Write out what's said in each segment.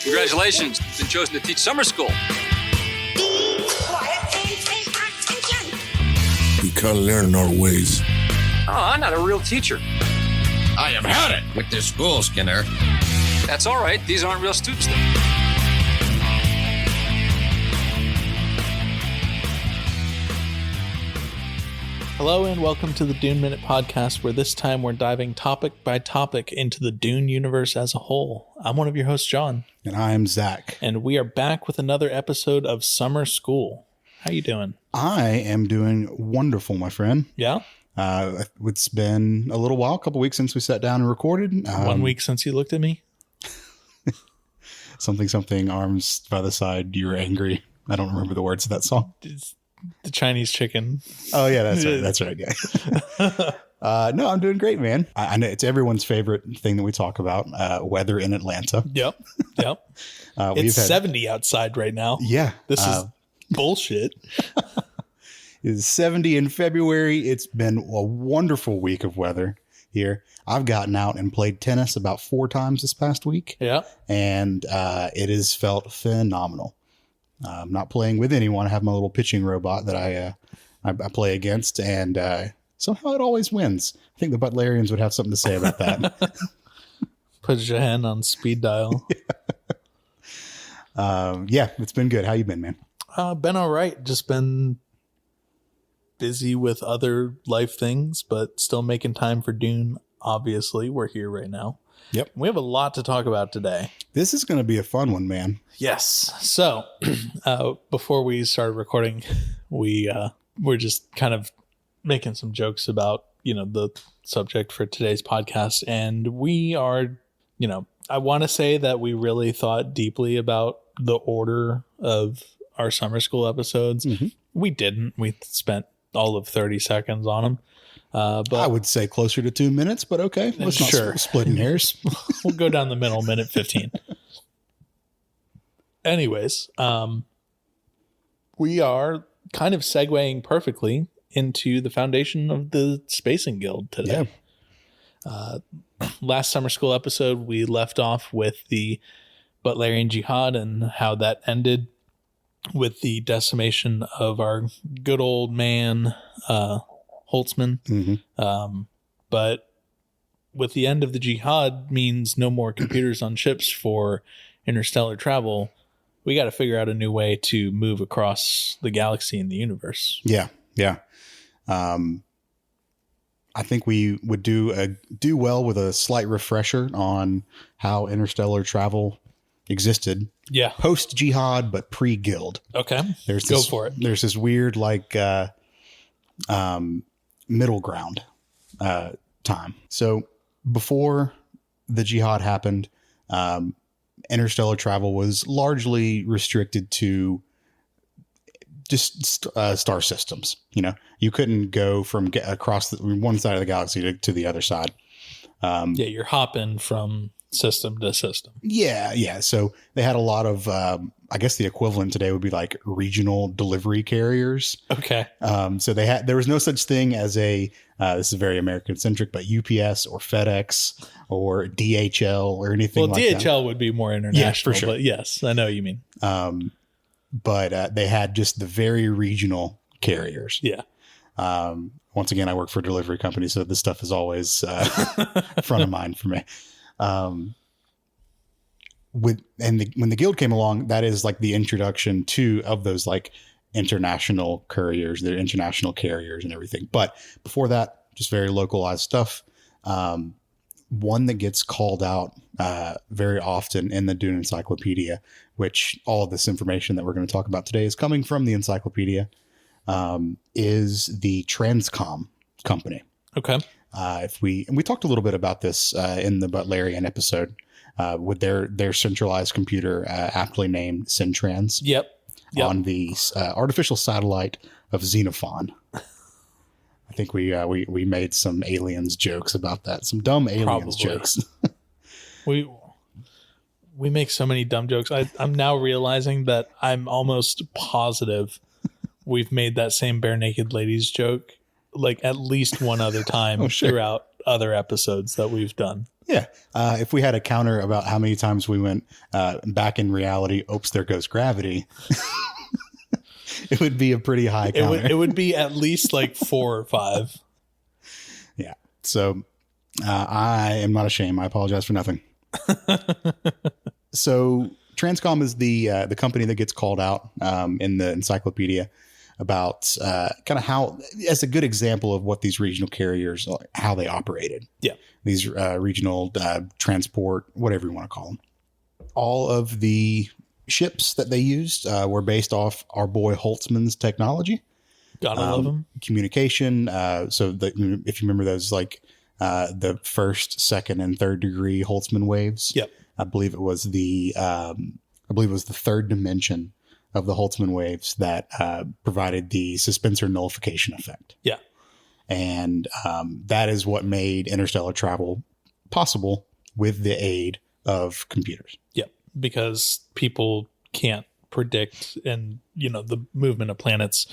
Congratulations, you've been chosen to teach summer school. Be quiet and pay attention. We can't learn our ways. Oh, I'm not a real teacher. I have had it with this school, Skinner. That's all right. These aren't real students, though. Hello and welcome to the Dune Minute Podcast, where this time we're diving topic by topic into the Dune universe as a whole. I'm one of your hosts, John. And I'm Zach. And we are back with another episode of Summer School. How you doing? I am doing wonderful, my friend. Yeah? It's been a little while, a couple weeks since we sat down and recorded. 1 week since you looked at me? Something, arms by the side, you're angry. I don't remember the words of that song. It's the Chinese chicken. Oh, yeah, that's right. Yeah. No, I'm doing great, man. I know it's everyone's favorite thing that we talk about, weather in Atlanta. Yep. It's 70 outside right now. Yeah. This is bullshit. It's 70 in February. It's been a wonderful week of weather here. I've gotten out and played tennis about 4 times this past week. Yeah. And it has felt phenomenal. I'm not playing with anyone. I have my little pitching robot that I play against, and somehow it always wins. I think the Butlerians would have something to say about that. Put your hand on speed dial. Yeah, it's been good. How you been, man? Been all right. Just been busy with other life things, but still making time for Dune. Obviously, we're here right now. Yep. We have a lot to talk about today. This is going to be a fun one, man. Yes. So before we started recording, we're just kind of making some jokes about, the subject for today's podcast. And we are, I want to say that we really thought deeply about the order of our summer school episodes. Mm-hmm. We didn't. We spent all of 30 seconds on them. But I would say closer to 2 minutes, but okay. Let's not splitting hairs. We'll go down the middle, minute 15. Anyways, we are kind of segueing perfectly into the foundation of the Spacing Guild today. Yeah. Last summer school episode, we left off with the Butlerian Jihad and how that ended with the decimation of our good old man, Holtzman. Mm-hmm. But with the end of the Jihad means no more computers on ships for interstellar travel. We got to figure out a new way to move across the galaxy and the universe. Yeah. I think we would do well with a slight refresher on how interstellar travel existed. Yeah. Post Jihad, but pre Guild. Okay. Go for it. There's this weird middle ground time. So before the Jihad happened, interstellar travel was largely restricted to just star systems. You couldn't go from across one side of the galaxy to the other side. You're hopping from system to system. Yeah. So they had a lot of, I guess the equivalent today would be like regional delivery carriers. Okay. So there was no such thing as this is very American centric, but UPS or FedEx or DHL or anything like that. Well, DHL would be more international, yeah, for sure. But yes, I know what you mean. But they had just the very regional carriers. Yeah. Once again, I work for a delivery company, so this stuff is always front of mind for me. When the Guild came along, that is like the introduction of those like international couriers, their international carriers and everything. But before that, just very localized stuff. One that gets called out very often in the Dune Encyclopedia, which all of this information that we're going to talk about today is coming from the encyclopedia, is the Transcom company. Okay. We talked a little bit about this in the Butlerian episode with their centralized computer aptly named Centrans. Yep. On the artificial satellite of Xenophon. I think we made some aliens jokes about that. Some dumb aliens jokes. we make so many dumb jokes. I'm now realizing that I'm almost positive we've made that same bare naked ladies joke like at least one other time throughout other episodes that we've done. Yeah. If we had a counter about how many times we went back in reality, oops, there goes gravity, it would be a pretty high counter. It would be at least like 4 or 5. Yeah. So I am not ashamed. I apologize for nothing. So Transcom is the company that gets called out in the encyclopedia about kind of how, as a good example of what these regional carriers, how they operated. Yeah. These regional transport, whatever you want to call them. All of the ships that they used were based off our boy Holtzman's technology. Gotta love him. Communication. So if you remember those, like the first, second, and third degree Holtzman waves. Yep. I believe it was the third dimension of the Holtzman waves that provided the suspensor nullification effect. Yeah. And that is what made interstellar travel possible with the aid of computers. Yep. Because people can't predict the movement of planets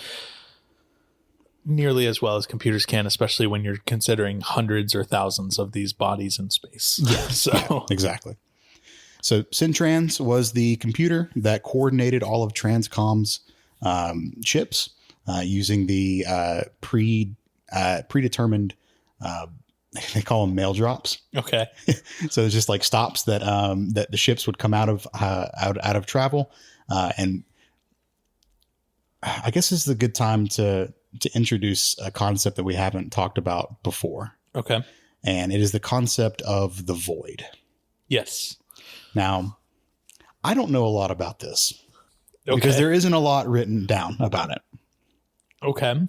nearly as well as computers can, especially when you're considering hundreds or thousands of these bodies in space. Yeah. So exactly. So Centrans was the computer that coordinated all of Transcom's ships using the predetermined, they call them mail drops. Okay. So it's just like stops that that the ships would come out of travel, and I guess this is a good time to introduce a concept that we haven't talked about before. Okay. And it is the concept of the void. Yes. Now, I don't know a lot about this Okay. because there isn't a lot written down about it. Okay.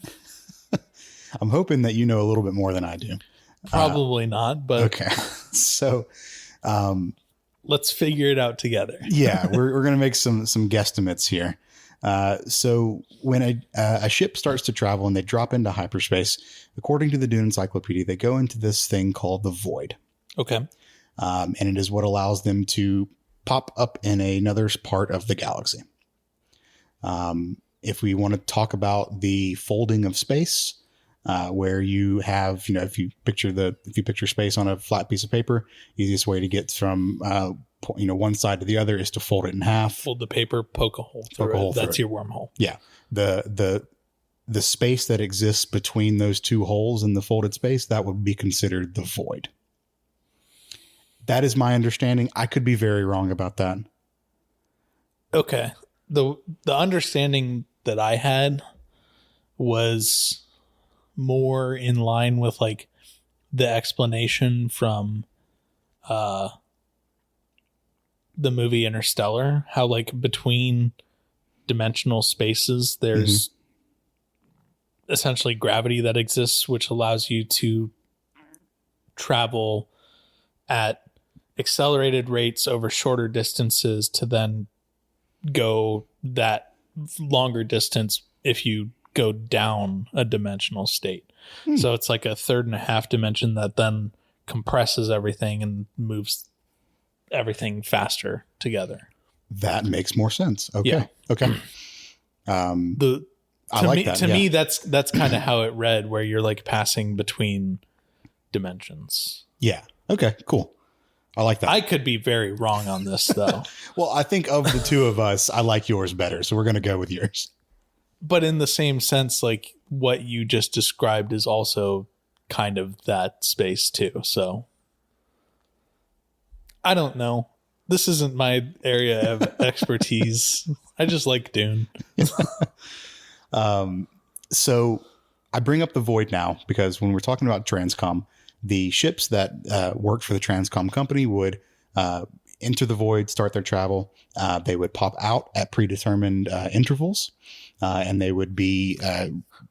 I'm hoping that you know a little bit more than I do. Probably not, but Okay. So, let's figure it out together. yeah, we're going to make some guesstimates here. So when a ship starts to travel and they drop into hyperspace, according to the Dune Encyclopedia, they go into this thing called the void. Okay. And it is what allows them to pop up in another part of the galaxy. If we want to talk about the folding of space, where you have, if you picture space on a flat piece of paper, easiest way to get from, one side to the other is to fold it in half. Fold the paper, poke a hole through it. That's your wormhole. Yeah. The space that exists between those two holes in the folded space, that would be considered the void. That is my understanding. I could be very wrong about that. Okay. The understanding that I had was more in line with like the explanation from the movie Interstellar, how like between dimensional spaces there's essentially gravity that exists, which allows you to travel at accelerated rates over shorter distances to then go that longer distance if you go down a dimensional state. So it's like a 3.5 dimension that then compresses everything and moves everything faster together. That makes more sense. Okay. Yeah. Okay. To me, that's kind of how it read, where you're like passing between dimensions. Yeah. Okay, cool. I like that. I could be very wrong on this though. Well, I think of the two of us, I like yours better. So we're going to go with yours. But in the same sense, like what you just described is also kind of that space too. So I don't know. This isn't my area of expertise. I just like Dune. So I bring up the void now because when we're talking about Transcom, the ships that worked for the Transcom company would enter the void, start their travel. They would pop out at predetermined intervals, and they would be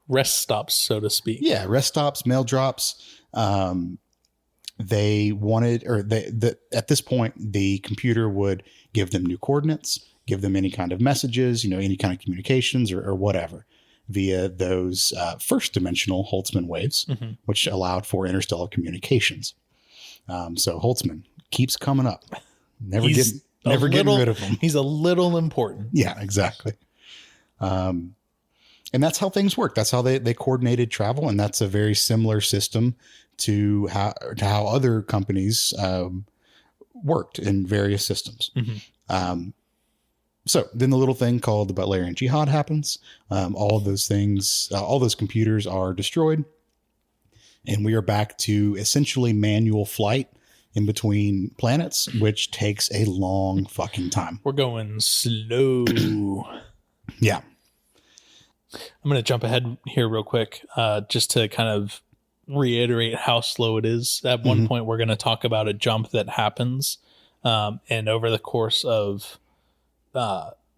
Rest stops, so to speak. Yeah, rest stops, mail drops. They wanted, at this point, the computer would give them new coordinates, give them any kind of messages, any kind of communications or whatever via those first dimensional Holtzman waves, which allowed for interstellar communications. So Holtzman keeps coming up, never getting rid of him. He's a little important. Yeah, exactly. And that's how things work. That's how they coordinated travel. And that's a very similar system to how other companies worked in various systems. So then the little thing called the Butlerian Jihad happens. All of those things, all those computers are destroyed. And we are back to essentially manual flight in between planets, which takes a long fucking time. We're going slow. Yeah. I'm going to jump ahead here real quick, just to kind of reiterate how slow it is. At one point, we're going to talk about a jump that happens. And over the course of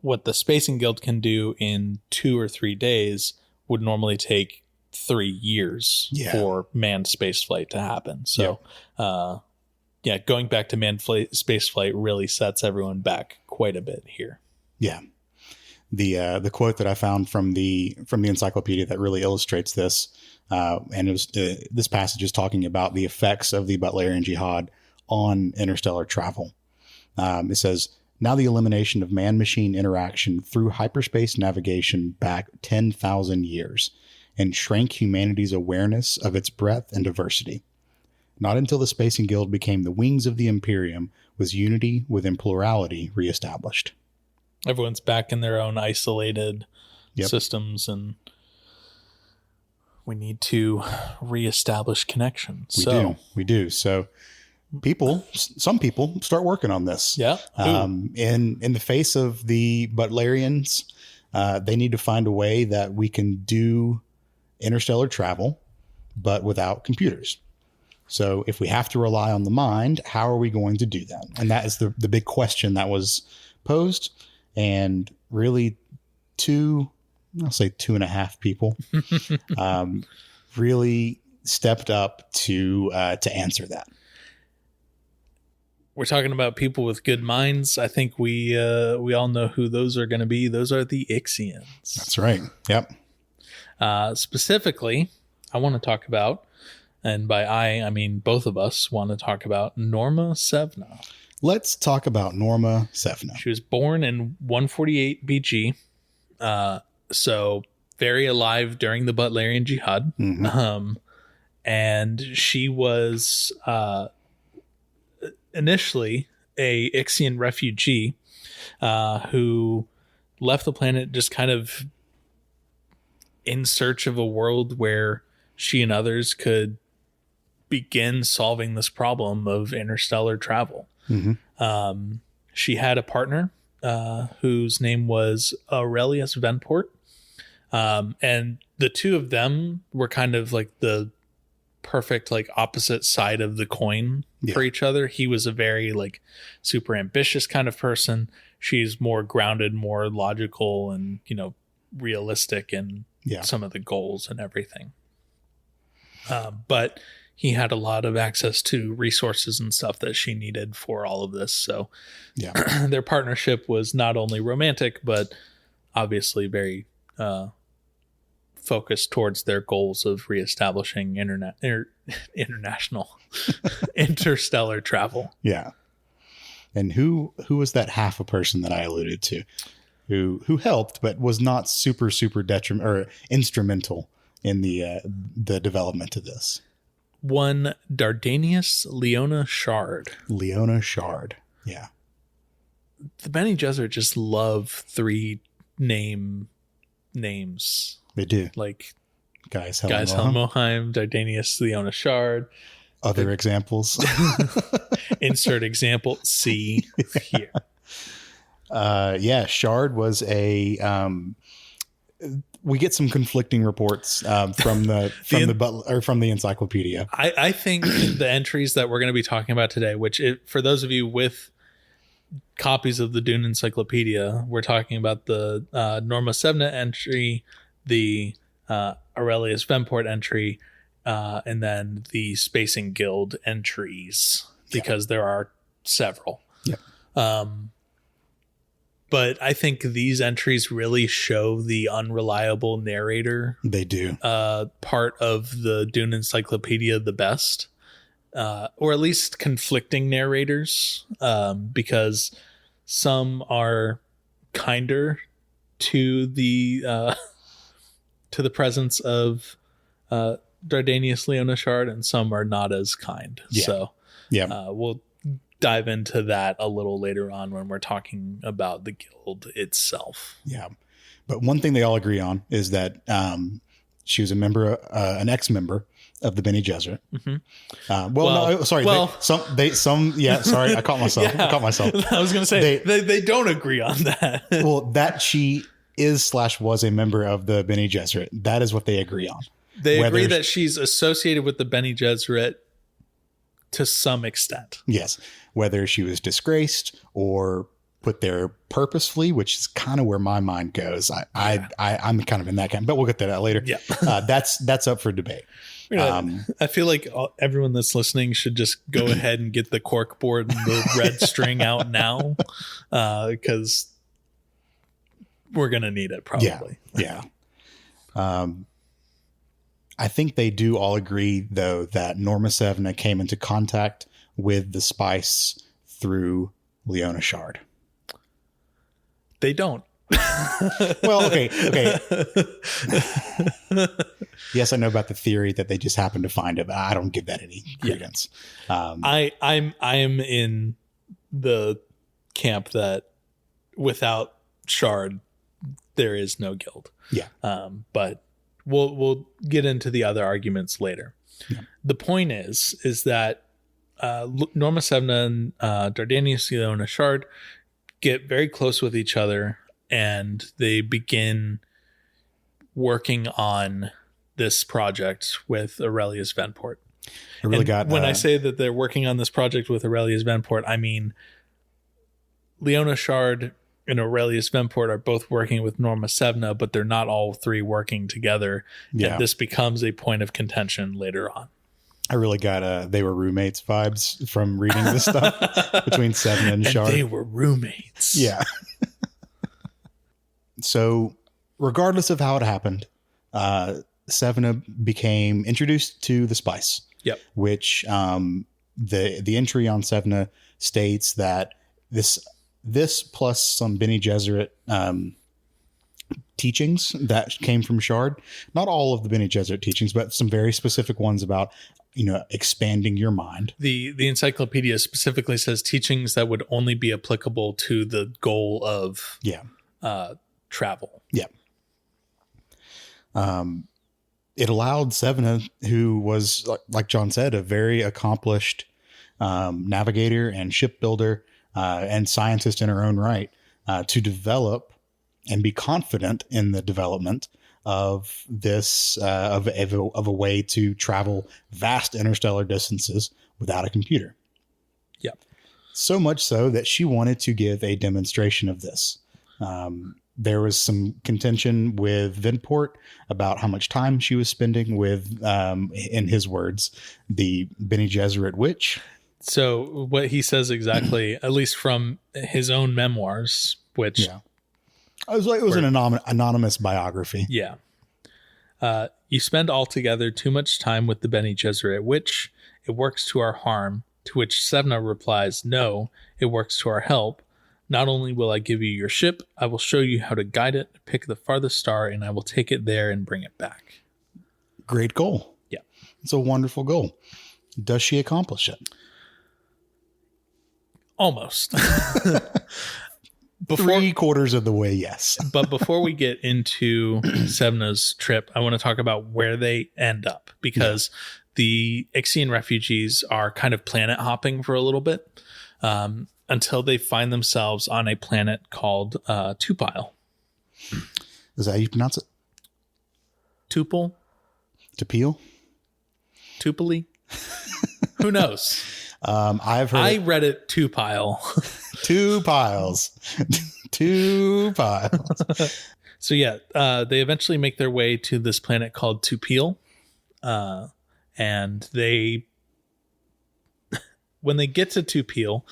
what the Spacing Guild can do in 2 or 3 days would normally take 3 years for manned spaceflight to happen. So, going back to manned spaceflight really sets everyone back quite a bit here. Yeah. The quote that I found from the encyclopedia that really illustrates this, and it was this passage is talking about the effects of the Butlerian Jihad on interstellar travel. It says, now the elimination of man-machine interaction through hyperspace navigation back 10,000 years and shrank humanity's awareness of its breadth and diversity. Not until the Spacing Guild became the wings of the Imperium was unity within plurality reestablished. Everyone's back in their own isolated systems, and we need to reestablish connections. We do. So some people start working on this. Yeah. In the face of the Butlerians, they need to find a way that we can do interstellar travel, but without computers. So if we have to rely on the mind, how are we going to do that? And that is the big question that was posed. And really 2.5 people really stepped up to answer that. We're talking about people with good minds. I think we all know who those are going to be. Those are the Ixians. That's right. Yep. Specifically, I want to talk about, and by I mean both of us want to talk about Norma Sevna. Let's talk about Norma Sevna. She was born in 148 BG, so very alive during the Butlerian Jihad. And she was initially a Ixian refugee who left the planet just kind of in search of a world where she and others could begin solving this problem of interstellar travel. She had a partner whose name was Aurelius Venport. And the two of them were kind of like the perfect, like opposite side of the coin for each other. He was a very like super ambitious kind of person. She's more grounded, more logical, and, realistic in some of the goals and everything. But he had a lot of access to resources and stuff that she needed for all of this. So their partnership was not only romantic, but obviously very focused towards their goals of reestablishing international interstellar travel. Yeah. And who was that half a person that I alluded to who helped, but was not super detrimental or instrumental in the development of this? One Dardanius Leona Shard. Leona Shard. Yeah. The Bene Gesserit just love 3 names. They do. Like Gaius Helmoheim, Dardanius Leona Shard. Other examples. Insert example C here. Shard was a we get some conflicting reports from the encyclopedia. I think the entries that we're going to be talking about today, which for those of you with copies of the Dune Encyclopedia, we're talking about the Norma Sevna entry, the Aurelius Venport entry, and then the Spacing Guild entries, because there are several. Yeah. But I think these entries really show the unreliable narrator. They do. Part of the Dune Encyclopedia the best, or at least conflicting narrators, because some are kinder to the to the presence of Dardanius Leonashard, and some are not as kind. Yeah. So Yeah. we'll dive into that a little later on when we're talking about the guild itself. Yeah. But one thing they all agree on is that she was a member, an ex-member of the Bene Gesserit. Sorry, I caught myself. I was going to say they don't agree on that. Well, that she is/was a member of the Bene Gesserit. That is what they agree on. They agree that she's associated with the Bene Gesserit to some extent. Yes. Whether she was disgraced or put there purposefully, which is kind of where my mind goes. I'm kind of in that camp, but we'll get to that later. Yeah. That's up for debate. I feel like everyone that's listening should just go ahead and get the cork board and the red string out now, because we're going to need it probably. Yeah. I think they do all agree, though, that Norma Sevna came into contact with the spice through Leona Shard. They don't. Well, okay. Yes, I know about the theory that they just happened to find it, but I don't give that any credence. I am in the camp that without Shard, there is no guild. Yeah. But we'll get into the other arguments later. Yeah. The point is that Norma Sevna and Dardanius Leona Shard get very close with each other, and they begin working on this project with Aurelius Venport. When I say that they're working on this project with Aurelius Venport, I mean Leona Shard and Aurelius Venport are both working with Norma Sevna, but they're not all three working together. Yeah. And this becomes a point of contention later on. I really got they were roommates vibes from reading this stuff between Sevna and Shard. They were roommates. Yeah. So regardless of how it happened, Sevna became introduced to the spice. Yep. Which the entry on Sevna states that this plus some Bene Gesserit teachings that came from Shard, not all of the Bene Gesserit teachings, but some very specific ones about, expanding your mind. The encyclopedia specifically says teachings that would only be applicable to the goal of travel. Yeah. It allowed Sevna, who was, like John said, a very accomplished navigator and shipbuilder and scientist in her own right, to develop and be confident in the development of this of a way to travel vast interstellar distances without a computer. Yeah. So much so that she wanted to give a demonstration of this. There was some contention with Venport about how much time she was spending with, in his words, the Bene Gesserit witch. So what he says exactly, at least from his own memoirs, which it was an anonymous biography. Yeah. You spend altogether too much time with the Bene Gesserit witch. It works to our harm. To which Sevna replies, no, it works to our help. Not only will I give you your ship, I will show you how to guide it, pick the farthest star, and I will take it there and bring it back. Great goal. Yeah. It's a wonderful goal. Does she accomplish it? Almost. 3/4 of the way, yes. But before we get into Sevna's trip, I want to talk about where they end up, because the Ixian refugees are kind of planet hopping for a little bit, until they find themselves on a planet called Tupile. Is that how you pronounce it? Tuple? Tupile? Tupile? Who knows? I read it Tupile. 2 piles. 2 piles. So they eventually make their way to this planet called Tupile. And when they get to Tupile,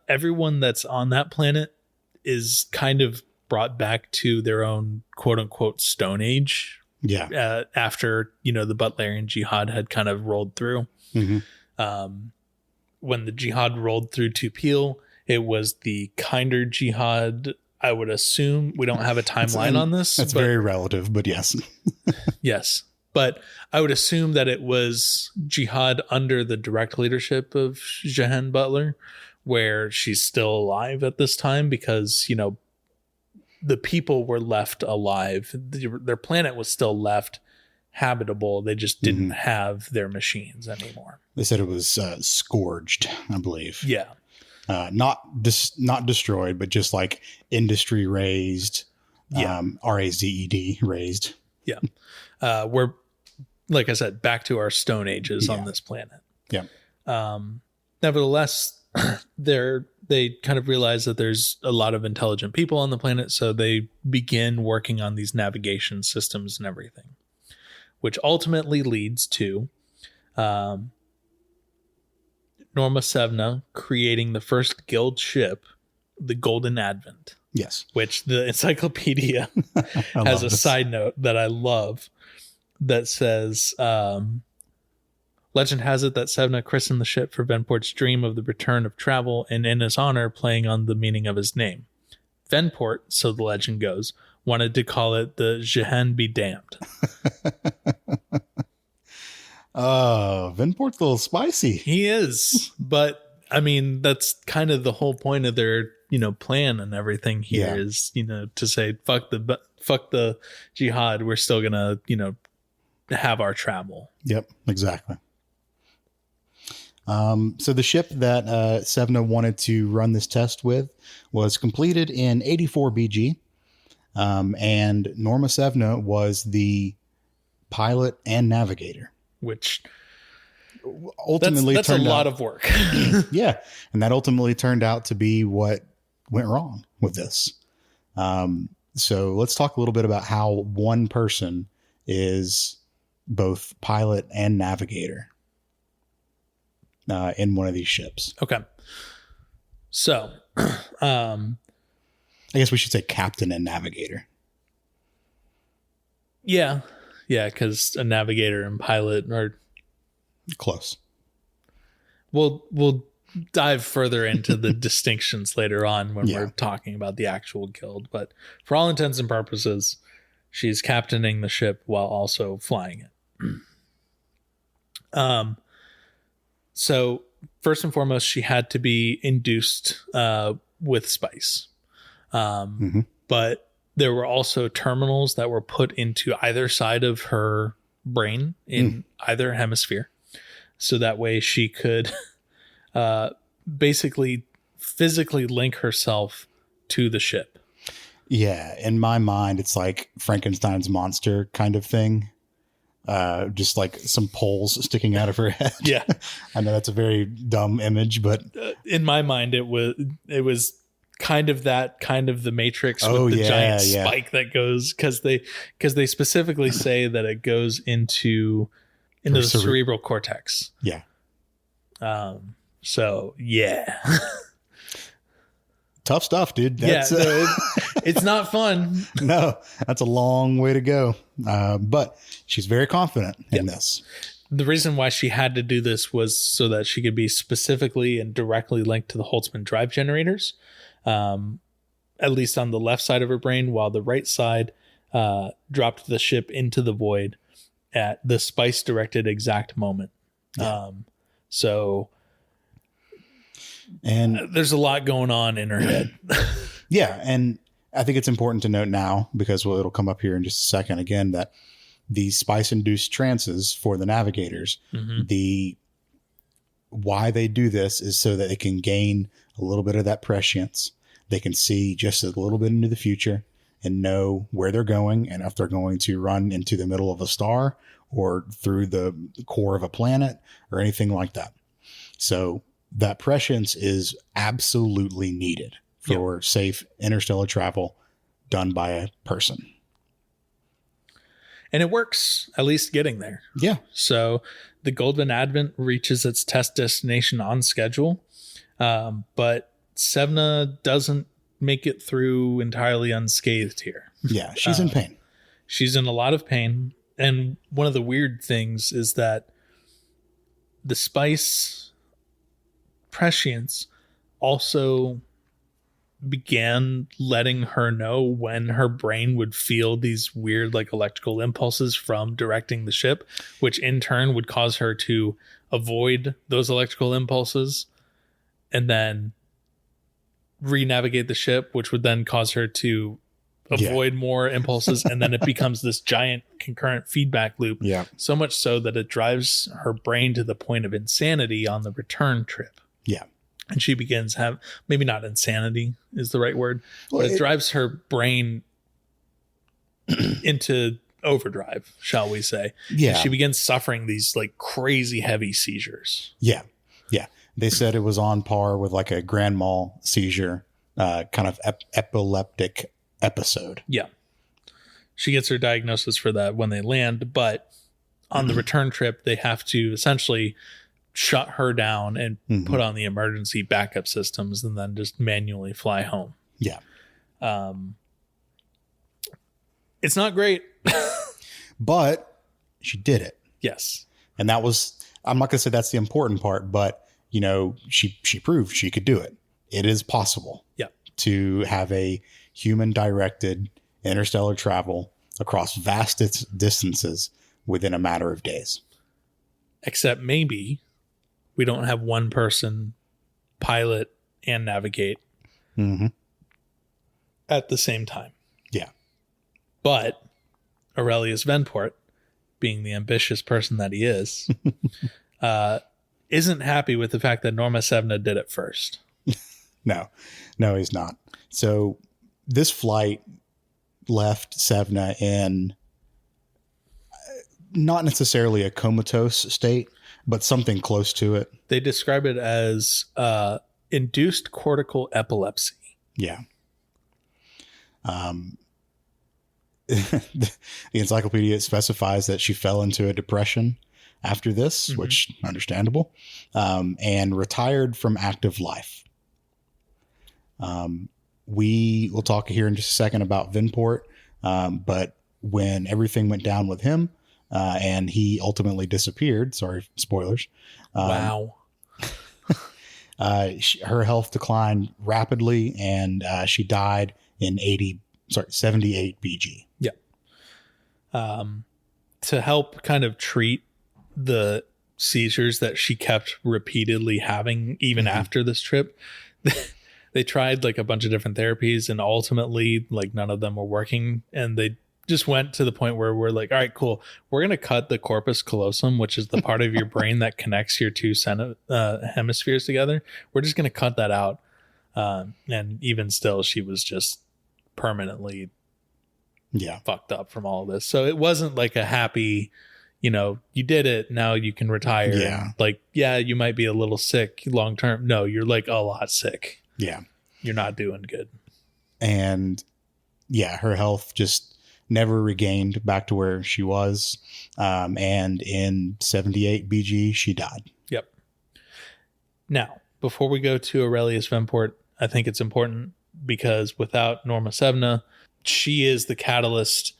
everyone that's on that planet is kind of brought back to their own quote unquote Stone Age. Yeah. After, the Butlerian Jihad had kind of rolled through. Mm-hmm. When the Jihad rolled through Tupile, it was the kinder Jihad. I would assume we don't have a timeline on this. That's very relative, but yes. Yes. But I would assume that it was jihad under the direct leadership of Jahan Butler, where she's still alive at this time because, you know, the people were left alive. Their planet was still left habitable. They just didn't have their machines anymore. They said it was scourged, I believe. Yeah. Not destroyed, but just like industry raised, RAZED raised. Yeah. We're, like I said, back to our stone ages on this planet. Yeah. Nevertheless, they kind of realize that there's a lot of intelligent people on the planet, so they begin working on these navigation systems and everything, which ultimately leads to Norma Sevna creating the first guild ship, the Golden Advent. Yes. Which the encyclopedia has a side note that I love that says, legend has it that Sevna christened the ship for Venport's dream of the return of travel, and in his honor, playing on the meaning of his name. Venport, so the legend goes, wanted to call it the Jahan be damned. Venport's a little spicy. He is, but I mean, that's kind of the whole point of their, you know, plan and everything here is, you know, to say, fuck the jihad. We're still going to, you know, have our travel. Yep, exactly. So the ship that Sevna wanted to run this test with was completed in 84 BG. And Norma Sevna was the pilot and navigator. Which ultimately that's turned a lot out, of work. Yeah. And that ultimately turned out to be what went wrong with this. So let's talk a little bit about how one person is both pilot and navigator in one of these ships. Okay. So, I guess we should say captain and navigator. Yeah. Yeah, because a navigator and pilot are close. We'll dive further into the distinctions later on when we're talking about the actual guild. But for all intents and purposes, she's captaining the ship while also flying it. So first and foremost, she had to be induced with spice. But there were also terminals that were put into either side of her brain in either hemisphere. So that way she could basically physically link herself to the ship. Yeah. In my mind, it's like Frankenstein's monster kind of thing. Just like some poles sticking out of her head. Yeah. I know that's a very dumb image, but in my mind, it was kind of the Matrix with the giant spike that goes, because they specifically say that it goes into the cerebral cortex. Yeah. So yeah. Tough stuff, dude. That's, it's not fun. No, that's a long way to go. But she's very confident in this. The reason why she had to do this was so that she could be specifically and directly linked to the Holtzman drive generators, at least on the left side of her brain, while the right side dropped the ship into the void at the spice directed exact moment. And there's a lot going on in her head. Yeah. And I think it's important to note now, because it'll come up here in just a second again, that the spice induced trances for the navigators, why they do this is so that they can gain a little bit of that prescience. They can see just a little bit into the future and know where they're going, and if they're going to run into the middle of a star or through the core of a planet or anything like that. So that prescience is absolutely needed for safe interstellar travel done by a person. And it works, at least getting there. Yeah. So the Golden Advent reaches its test destination on schedule, but Sevna doesn't make it through entirely unscathed here. Yeah, she's in pain. She's in a lot of pain. And one of the weird things is that the spice prescience also began letting her know when her brain would feel these weird like electrical impulses from directing the ship, which in turn would cause her to avoid those electrical impulses and then re-navigate the ship, which would then cause her to avoid more impulses. And then it becomes this giant concurrent feedback loop. Yeah. So much so that it drives her brain to the point of insanity on the return trip. Yeah. And she begins maybe not insanity is the right word, but it drives her brain into overdrive, shall we say. Yeah. And she begins suffering these like crazy heavy seizures. Yeah. Yeah. They said it was on par with like a grand mal seizure, kind of epileptic episode. Yeah. She gets her diagnosis for that when they land, but on the return trip, they have to essentially shut her down and put on the emergency backup systems and then just manually fly home. Yeah. It's not great. But she did it. Yes. And that was, I'm not going to say that's the important part, but you know, she proved she could do it. It is possible to have a human directed interstellar travel across vast distances within a matter of days. Except maybe we don't have one person pilot and navigate at the same time. Yeah. But Aurelius Venport, being the ambitious person that he is, isn't happy with the fact that Norma Sevna did it first. No, he's not. So this flight left Sevna in not necessarily a comatose state, but something close to it. They describe it as induced cortical epilepsy. Yeah. The encyclopedia specifies that she fell into a depression after this, which understandable, and retired from active life. We will talk here in just a second about Venport, but when everything went down with him, and he ultimately disappeared, sorry, spoilers. Wow. Her health declined rapidly, and she died in 78 BG. Yeah. To help kind of treat the seizures that she kept repeatedly having even after this trip, they tried like a bunch of different therapies, and ultimately like none of them were working, and they just went to the point where we're like, all right, cool, we're going to cut the corpus callosum, which is the part of your brain that connects your two hemispheres together. We're just going to cut that out. And even still, she was just permanently fucked up from all of this. So it wasn't like a happy, you did it, now you can retire. Yeah. Like, yeah, you might be a little sick long term. No, you're like a lot sick. Yeah. You're not doing good. And yeah, her health just never regained back to where she was. And in 78 BG, she died. Yep. Now, before we go to Aurelius Venport, I think it's important because without Norma Sevna, she is the catalyst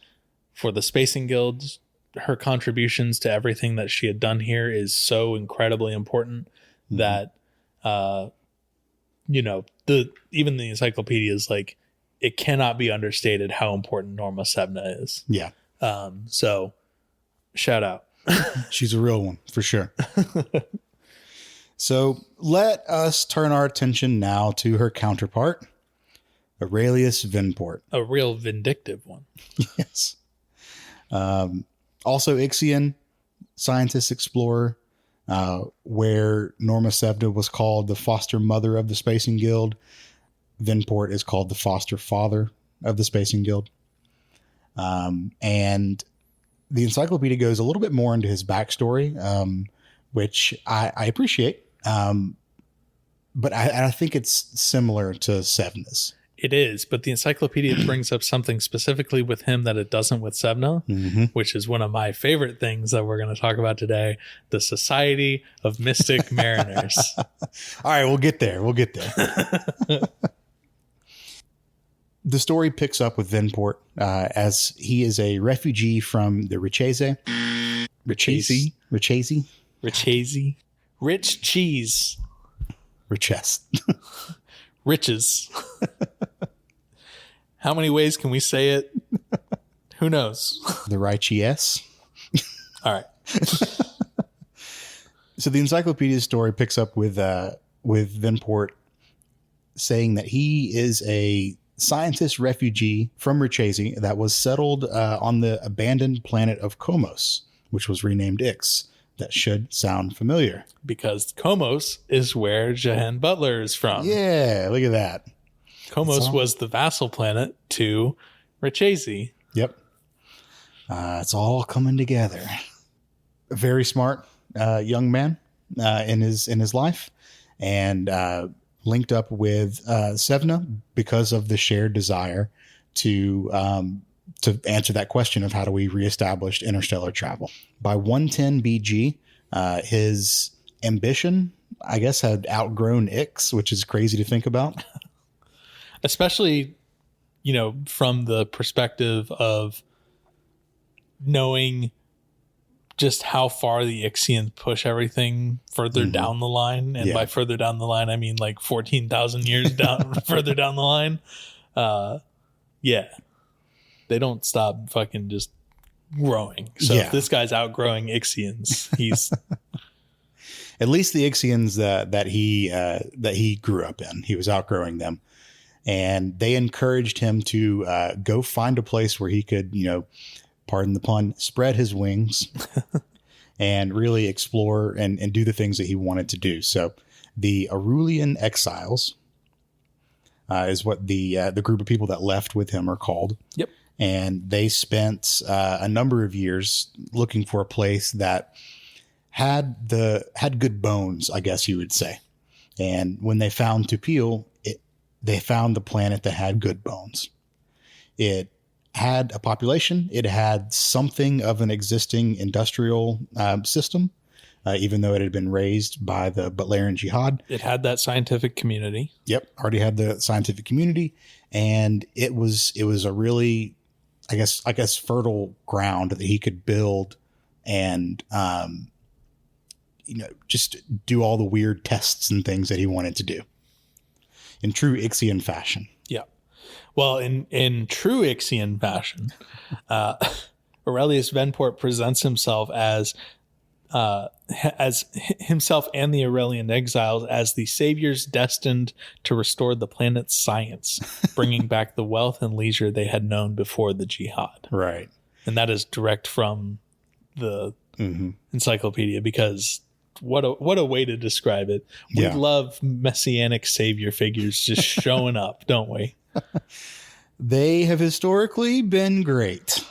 for the Spacing Guild. Her contributions to everything that she had done here is so incredibly important that, even the encyclopedia is like, it cannot be understated how important Norma Sevna is. Yeah. So shout out. She's a real one for sure. So let us turn our attention now to her counterpart, Aurelius Venport. A real vindictive one. Yes. Also Ixion, scientist explorer, where Norma Sevna was called the foster mother of the Spacing Guild. Venport is called the foster father of the Spacing Guild. And the encyclopedia goes a little bit more into his backstory, which I appreciate. But I think it's similar to Sevna's. It is, but the encyclopedia brings up something specifically with him that it doesn't with Sevna, which is one of my favorite things that we're going to talk about today, the Society of Mystic Mariners. All right, we'll get there. The story picks up with Venport as he is a refugee from the Richese. Richese? Rich cheese. Riches. How many ways can we say it? Who knows? The righteous. All right. So the encyclopedia story picks up with Venport saying that he is a scientist refugee from C.H.O.A.M that was settled on the abandoned planet of Komos, which was renamed Ix. That should sound familiar. Because Komos is where Jahan Butler is from. Yeah, look at that. Komos was the vassal planet to C.H.O.A.M. Yep. It's all coming together. A very smart young man in his life, and linked up with Sevna because of the shared desire to answer that question of how do we reestablish interstellar travel. By 110 BG, his ambition, I guess, had outgrown Ix, which is crazy to think about. Especially, from the perspective of knowing just how far the Ixians push everything further down the line. And by further down the line, I mean like 14,000 years down further down the line. Yeah. They don't stop fucking just growing. So if this guy's outgrowing Ixians, he's at least the Ixians that he grew up in. He was outgrowing them. And they encouraged him to go find a place where he could, pardon the pun, spread his wings and really explore and do the things that he wanted to do. So the Arulian Exiles is what the group of people that left with him are called. Yep. And they spent a number of years looking for a place that had good bones, I guess you would say. And when they found Tupil, they found the planet that had good bones. It had a population. It had something of an existing industrial system, even though it had been raised by the Butlerian Jihad. It had that scientific community. Yep, already had the scientific community, and it was a really, I guess, fertile ground that he could build and just do all the weird tests and things that he wanted to do in true Ixian fashion. Yeah. Well, in true Ixian fashion, Aurelius Venport presents himself as himself and the Aurelian exiles as the saviors destined to restore the planet's science, bringing back the wealth and leisure they had known before the jihad. Right. And that is direct from the encyclopedia, because what a way to describe it. We love messianic savior figures just showing up, don't we? They have historically been great.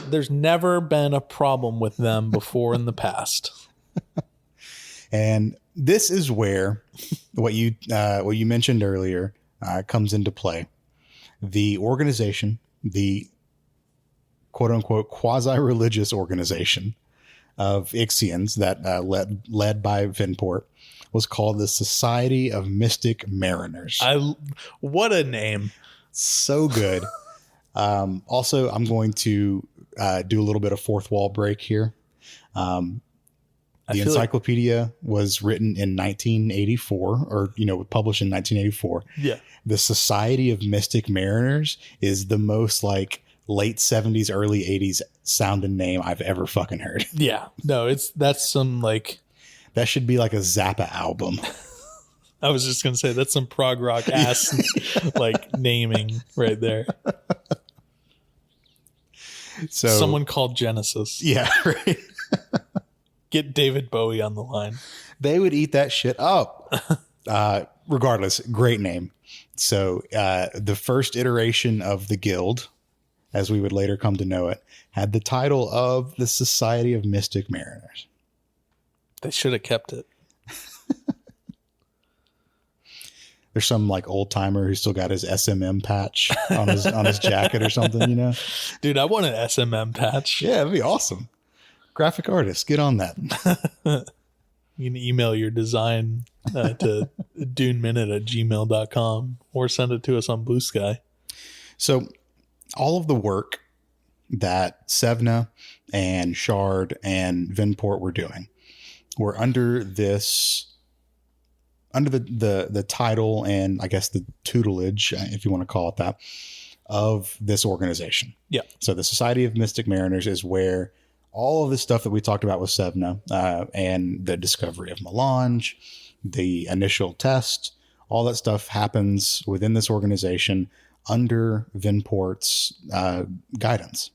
There's never been a problem with them before in the past. And this is where what you mentioned earlier comes into play. The organization, the quote unquote quasi-religious organization of Ixians that led by Venport was called the Society of Mystic Mariners. What a name. So good. Also, I'm going to do a little bit of fourth wall break here. The encyclopedia was written in 1984, or published in 1984. Yeah. The Society of Mystic Mariners is the most like late 70s, early 80s sounding name I've ever fucking heard. Yeah. No, that's some like, that should be like a Zappa album. I was just going to say that's some prog rock ass like naming right there. So someone called Genesis. Yeah, right. Get David Bowie on the line. They would eat that shit up. Regardless, great name. So the first iteration of the guild, as we would later come to know it, had the title of the Society of Mystic Mariners. They should have kept it. There's some like old timer who still got his SMM patch on his jacket or something, Dude, I want an SMM patch. Yeah, that'd be awesome. Graphic artist, get on that. You can email your design to duneminute@gmail.com or send it to us on Blue Sky. So all of the work that Sevna and Shard and Venport were doing were under this under the title and I guess the tutelage, if you want to call it that, of this organization. Yeah. So the Society of Mystic Mariners is where all of this stuff that we talked about with Sevna and the discovery of Melange, the initial test, all that stuff happens within this organization under Vinport's guidance.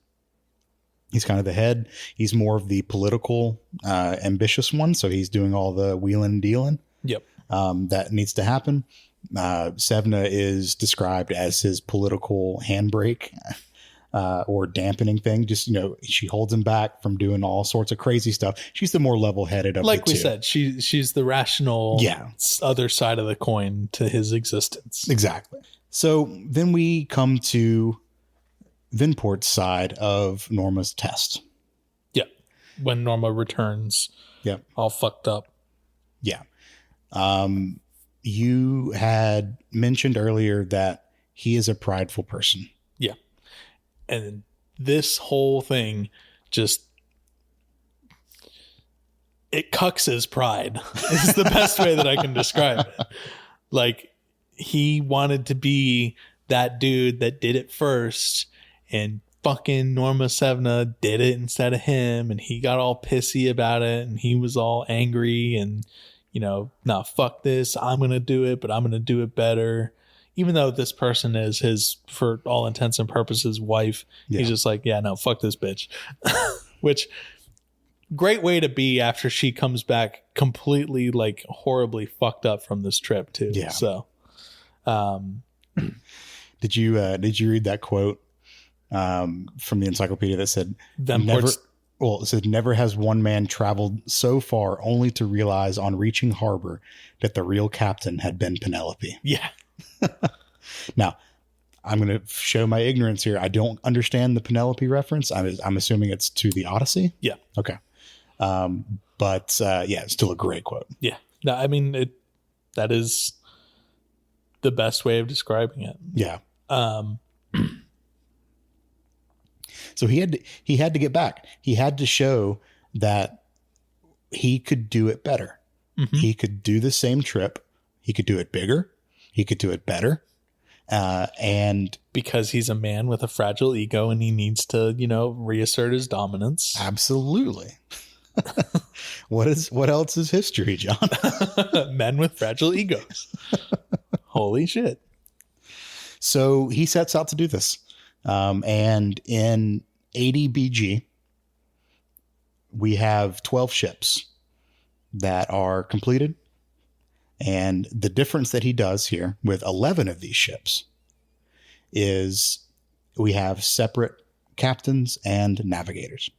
He's kind of the head. He's more of the political, ambitious one. So he's doing all the wheeling and dealing. Yep. That needs to happen. Sevna is described as his political handbrake or dampening thing. Just, she holds him back from doing all sorts of crazy stuff. She's the more level-headed of like the we two. said, she's the rational other side of the coin to his existence. Exactly. So then we come to Vinport's side of Norma's test. Yeah. When Norma returns. Yep. All fucked up. Yeah. You had mentioned earlier that he is a prideful person. Yeah. And this whole thing just, it cucks his pride is the best way that I can describe it. Like, he wanted to be that dude that did it first, and fucking Norma Sevna did it instead of him, and he got all pissy about it, and he was all angry and, nah, fuck this. I'm going to do it, but I'm going to do it better. Even though this person is his, for all intents and purposes, wife, he's just like, yeah, no, fuck this bitch. Which, great way to be after she comes back completely, like, horribly fucked up from this trip, too. Yeah. So, did you read that quote from the encyclopedia that said, it said, never has one man traveled so far only to realize on reaching harbor that the real captain had been Penelope. Yeah. Now, I'm going to show my ignorance here. I don't understand the Penelope reference. I'm assuming it's to the Odyssey. Yeah. Okay. But it's still a great quote. Yeah. No, I mean, that is the best way of describing it. Yeah. So he had to get back. He had to show that he could do it better. Mm-hmm. He could do the same trip. He could do it bigger. He could do it better. And because he's a man with a fragile ego and he needs to, reassert his dominance. Absolutely. What else is history, John? Men with fragile egos. Holy shit. So he sets out to do this. And in 80 BG, we have 12 ships that are completed. And the difference that he does here with 11 of these ships is we have separate captains and navigators.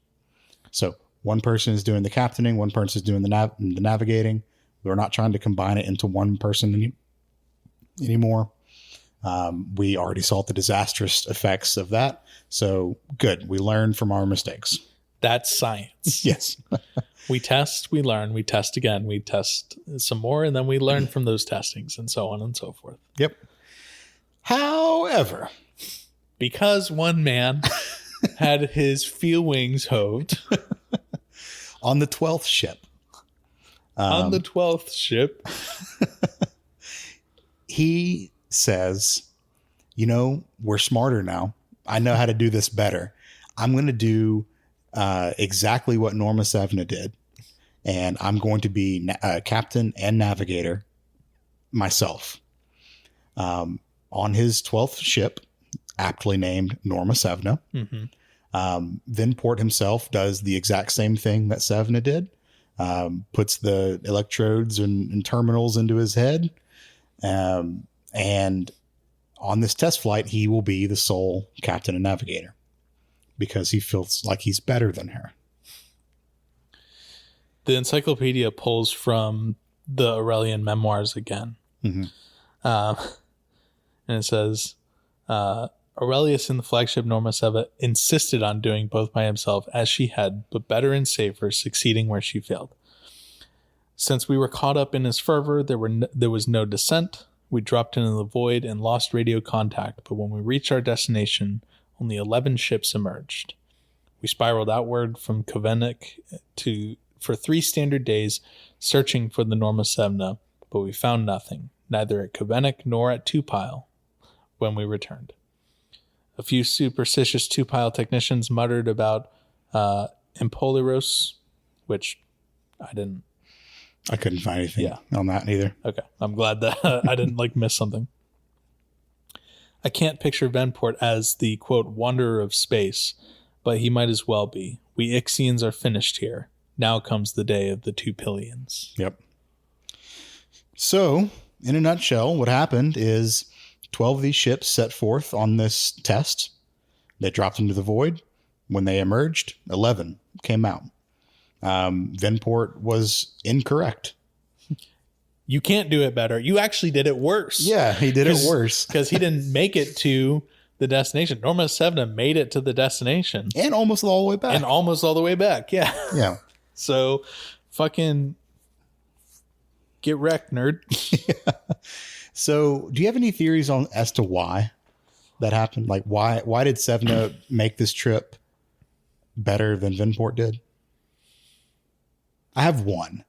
So one person is doing the captaining, one person is doing the navigating. We're not trying to combine it into one person anymore. We already saw the disastrous effects of that. So good. We learn from our mistakes. That's science. Yes. We test, we learn, we test again, we test some more, and then we learn from those testings and so on and so forth. Yep. However, because one man had his field wings hoved on the 12th ship. On the 12th ship. He says, we're smarter now. I know how to do this better. I'm going to do exactly what Norma Sevna did. And I'm going to be captain and navigator myself. On his 12th ship, aptly named Norma Sevna. Mm-hmm. Vinport himself does the exact same thing that Sevna did. Puts the electrodes and terminals into his head. And on this test flight, he will be the sole captain and navigator because he feels like he's better than her. The encyclopedia pulls from the Aurelian memoirs again. Mm-hmm. And it says, Aurelius in the flagship Norma Seva insisted on doing both by himself as she had, but better and safer, succeeding where she failed. Since we were caught up in his fervor, there was no descent. We dropped into the void and lost radio contact, but when we reached our destination, only 11 ships emerged. We spiraled outward from Kovenik for 3 standard days, searching for the Norma Sevna, but we found nothing, neither at Kvenik nor at Two-Pile when we returned. A few superstitious Two-Pile technicians muttered about Impoliros, which I didn't. I couldn't find anything on that either. Okay. I'm glad that I didn't miss something. I can't picture Venport as the, quote, wanderer of space, but he might as well be. We Ixians are finished here. Now comes the day of the Two-Pillions. Yep. So, in a nutshell, what happened is 12 of these ships set forth on this test. They dropped into the void. When they emerged, 11 came out. Venport was incorrect. You can't do it better. You actually did it worse. Yeah, he did it worse. Because he didn't make it to the destination. Norma Sevna made it to the destination. And almost all the way back. Yeah. Yeah. So, fucking get wrecked, nerd. Yeah. So, do you have any theories as to why that happened? Like, why did Sevna make this trip better than Venport did? I have one.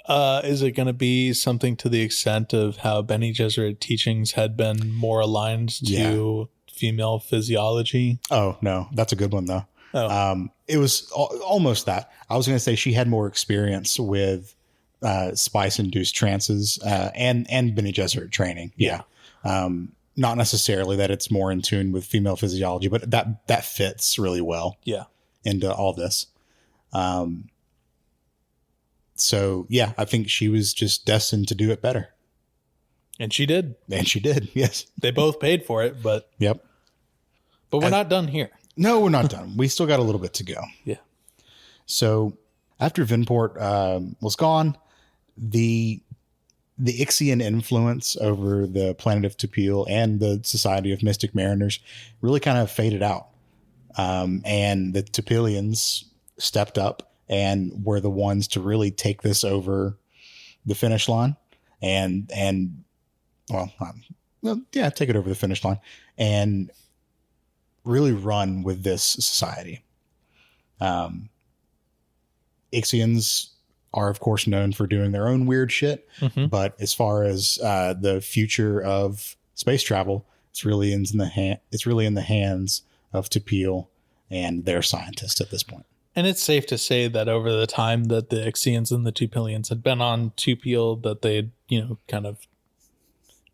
Is it going to be something to the extent of how Bene Gesserit teachings had been more aligned to female physiology? Oh, no. That's a good one, though. Oh. It was almost that. I was going to say she had more experience with spice-induced trances and Bene Gesserit training. Yeah. Not necessarily that it's more in tune with female physiology, but that fits really well into all this. So, yeah, I think she was just destined to do it better. And she did. Yes. They both paid for it, but... Yep. But we're not done here. No, we're not done. We still got a little bit to go. Yeah. So, after Venport was gone, the Ixian influence over the planet of Tupil and the Society of Mystic Mariners really kind of faded out. And the Tupilians stepped up and were the ones to really take this over the finish line and take it over the finish line and really run with this society. Ixians are, of course, known for doing their own weird shit. Mm-hmm. But as far as the future of space travel, it's really in the hands of Tupil and their scientists at this point. And it's safe to say that over the time that the Ixians and the Tupilians had been on Tupil, that they'd, kind of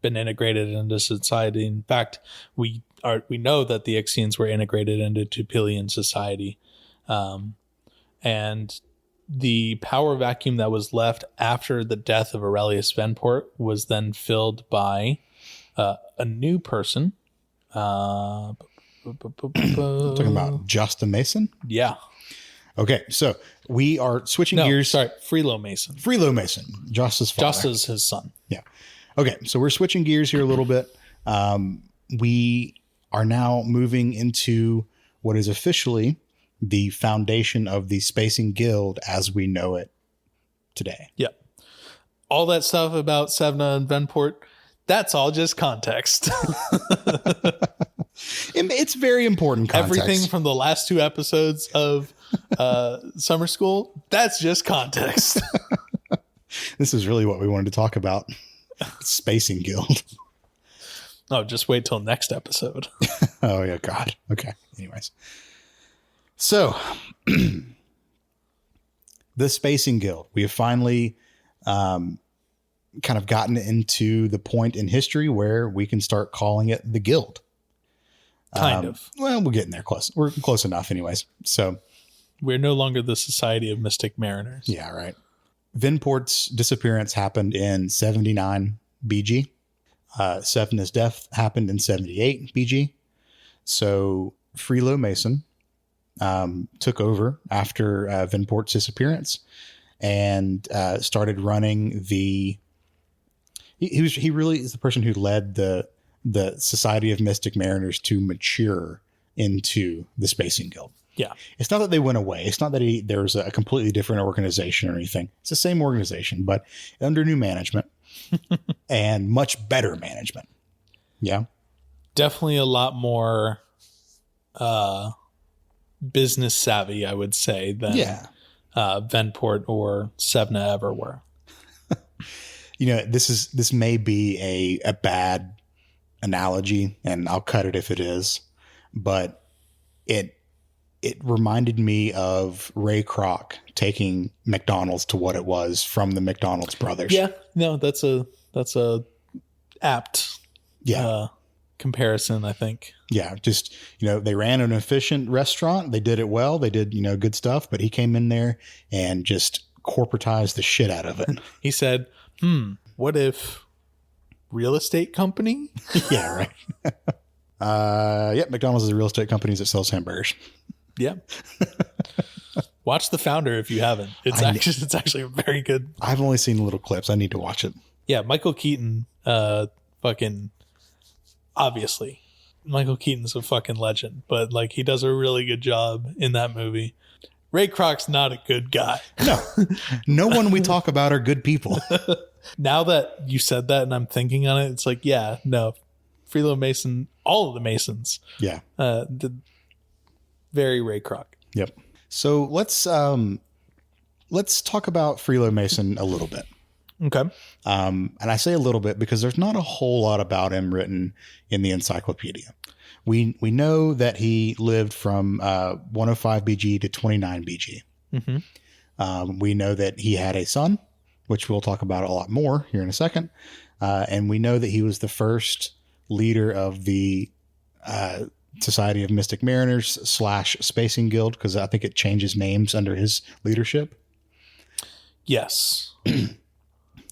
been integrated into society. In fact, we know that the Ixians were integrated into Tupilian society. And the power vacuum that was left after the death of Aurelius Venport was then filled by a new person. Talking about Justa Mason? Yeah. Okay, so we are switching gears. Sorry, Freelo Mason. Freelo Mason, Justa's father. Justa's his son. Yeah. Okay, so we're switching gears here a little bit. We are now moving into what is officially the foundation of the Spacing Guild as we know it today. Yep. All that stuff about Sevna and Venport, that's all just context. It's very important context. Everything from the last two episodes of Summer School, that's just context. This is really what we wanted to talk about. Spacing Guild. Oh, just wait till next episode. Oh, yeah, God. Okay. Anyways. So, the Spacing Guild. We have finally kind of gotten into the point in history where we can start calling it the Guild. Kind of. Well, we're getting there close. We're close enough anyways. So, we're no longer the Society of Mystic Mariners. Yeah, right. Venport's disappearance happened in 79 BG. Sevna's death happened in 78 BG. So Freelo Mason took over after Venport's disappearance and started running the... He really is the person who led the Society of Mystic Mariners to mature into the Spacing Guild. Yeah. It's not that they went away. It's not that there's a completely different organization or anything. It's the same organization, but under new management and much better management. Yeah. Definitely a lot more business savvy, I would say, than Venport or Sevna ever were. this may be a bad analogy, and I'll cut it if it is, but it reminded me of Ray Kroc taking McDonald's to what it was from the McDonald's brothers. Yeah, no, that's a apt comparison, I think. Yeah, just, they ran an efficient restaurant. They did it well. They did, good stuff, but he came in there and just corporatized the shit out of it. He said, what if real estate company? Yeah, right. McDonald's is a real estate company that sells hamburgers. Yeah. Watch The Founder if you haven't. It's actually very good. I've only seen little clips. I need to watch it. Yeah, Michael Keaton, obviously. Michael Keaton's a fucking legend, but he does a really good job in that movie. Ray Kroc's not a good guy. No one we talk about are good people. Now that you said that and I'm thinking on it, it's Frelo Mason, all of the Masons. Yeah. Did very Ray Kroc. Yep. So let's talk about Frelo Mason a little bit. Okay. And I say a little bit because there's not a whole lot about him written in the encyclopedia. We know that he lived from 105 BG to 29 BG. Mm-hmm. We know that he had a son, which we'll talk about a lot more here in a second. And we know that he was the first leader of the Society of Mystic Mariners / Spacing Guild, because I think it changes names under his leadership. Yes.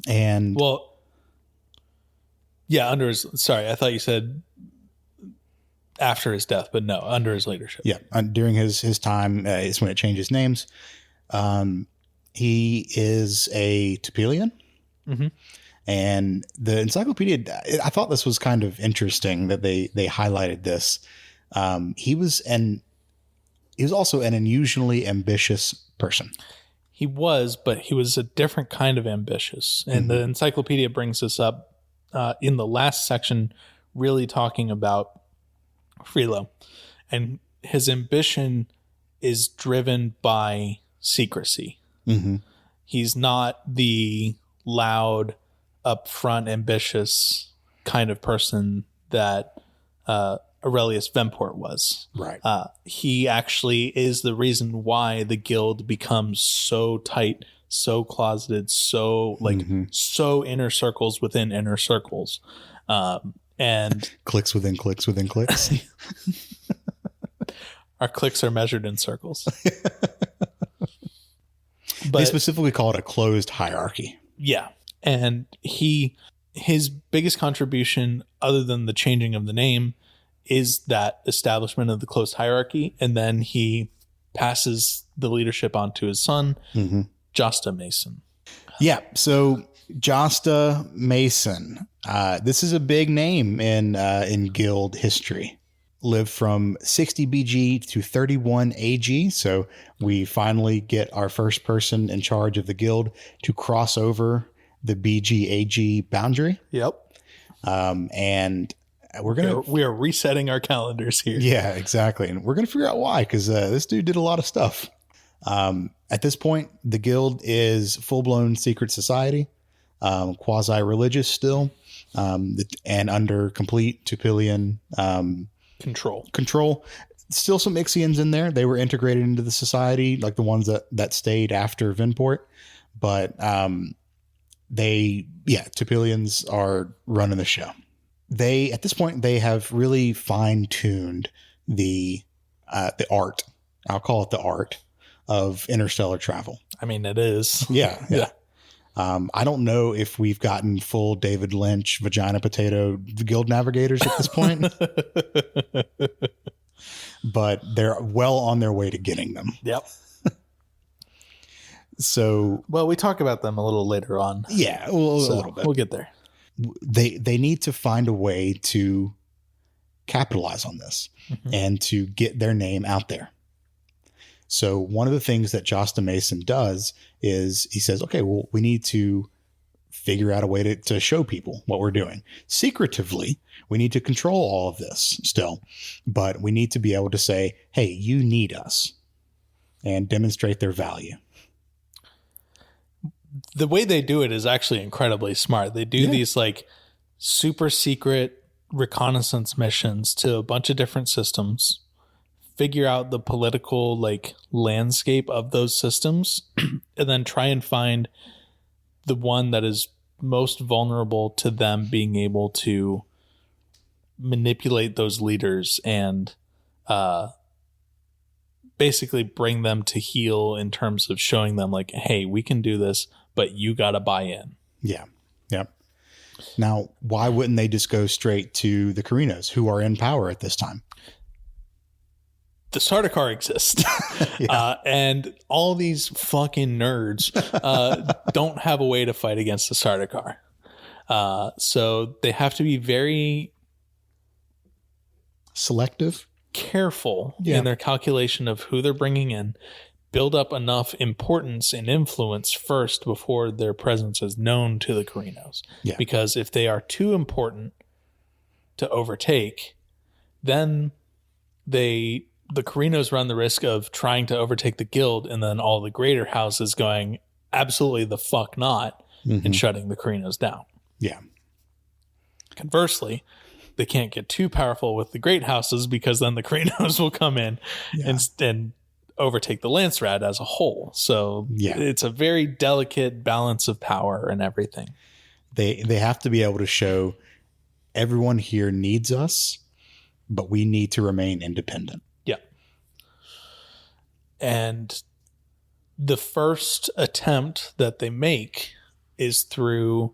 And under his, sorry, I thought you said after his death, but no, under his leadership. Yeah. During his time is when it changes names. He is a Tupilian. Mm-hmm. And the encyclopedia, I thought this was kind of interesting that they highlighted this. He was also an unusually ambitious person. He was, but he was a different kind of ambitious. And the encyclopedia brings this up in the last section, really talking about Frelo. And his ambition is driven by secrecy. Mm-hmm. He's not the loud, upfront, ambitious kind of person that Aurelius Vemport was. Right. He actually is the reason why the guild becomes so tight, so closeted, so so inner circles within inner circles. And clicks within clicks within clicks. Our clicks are measured in circles. They specifically call it a closed hierarchy. Yeah. And his biggest contribution, other than the changing of the name, is that establishment of the closed hierarchy. And then he passes the leadership on to his son, C.H.O.A.M. Mason. Yeah. So C.H.O.A.M. Mason, this is a big name in guild history. Lived from 60 BG to 31 AG. So we finally get our first person in charge of the guild to cross over the BG AG boundary. Yep. And we are resetting our calendars here. Yeah, exactly. And we're going to figure out why, because this dude did a lot of stuff. At this point, the guild is full-blown secret society, quasi-religious still, and under complete Tupilian control. Still some Ixians in there. They were integrated into the society, like the ones that stayed after Vinport. But Tupilians are running the show. At this point, they have really fine-tuned the art. I'll call it the art of interstellar travel. I mean, it is. Yeah. I don't know if we've gotten full David Lynch vagina potato guild navigators at this point, but they're well on their way to getting them. Yep. So, well, we talk about them a little later on. Yeah, a little bit. We'll get there. They need to find a way to capitalize on this and to get their name out there. So one of the things that C.H.O.A.M. Mason does is he says, okay, well, we need to figure out a way to show people what we're doing. Secretively, we need to control all of this still, but we need to be able to say, hey, you need us, and demonstrate their value. the way they do it is actually incredibly smart. They do these like super secret reconnaissance missions to a bunch of different systems, figure out the political like landscape of those systems, and then try and find the one that is most vulnerable to them being able to manipulate those leaders and basically bring them to heel in terms of showing them like, hey, we can do this, but you got to buy in. Yeah. Yep. Now, why wouldn't they just go straight to the Karinos, who are in power at this time? The Sardaukar exist. And all these fucking nerds don't have a way to fight against the Sardaukar. So they have to be very selective, careful in their calculation of who they're bringing in, build up enough importance and influence first before their presence is known to the Karinos. Yeah. Because if they are too important to overtake, then the Karinos run the risk of trying to overtake the guild and then all the greater houses going absolutely the fuck not and shutting the Karinos down. Yeah. Conversely, they can't get too powerful with the great houses because then the Karinos will come in and overtake the Landsrat as a whole. So it's a very delicate balance of power and everything. They have to be able to show everyone here needs us, but we need to remain independent. Yeah. And the first attempt that they make is through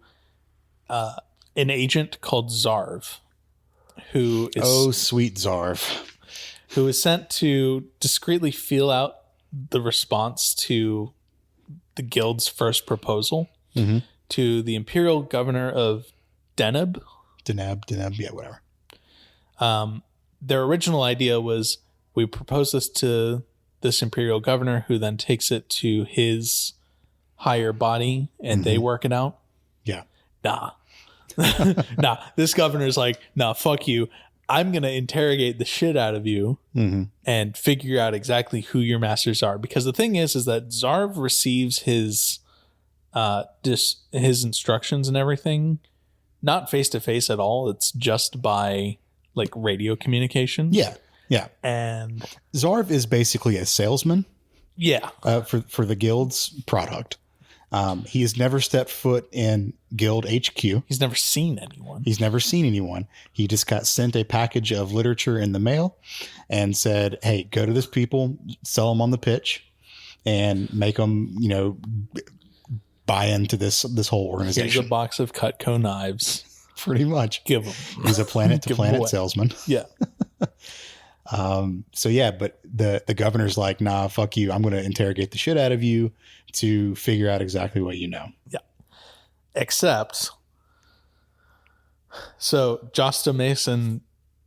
an agent called Zarv, who is sweet Zarv, who is sent to discreetly feel out the response to the guild's first proposal to the Imperial governor of Deneb, yeah, whatever. Their original idea was, we propose this to this Imperial governor, who then takes it to his higher body and they work it out. Yeah. Nah. This governor's like, nah, fuck you. I'm going to interrogate the shit out of you and figure out exactly who your masters are. Because the thing is that Zarv receives his instructions and everything not face to face at all. It's just by like radio communication. Yeah. Yeah. And Zarv is basically a salesman. Yeah. For the guild's product. He has never stepped foot in Guild HQ. He's never seen anyone. He just got sent a package of literature in the mail and said, hey, go to this people, sell them on the pitch, and make them, buy into this whole organization. Here's a box of Cutco knives. Pretty much. Give them. He's a planet-to-planet salesman. Yeah. But the governor's like, nah, fuck you. I'm going to interrogate the shit out of you to figure out exactly what you know. Yeah. Except, so Josta Mason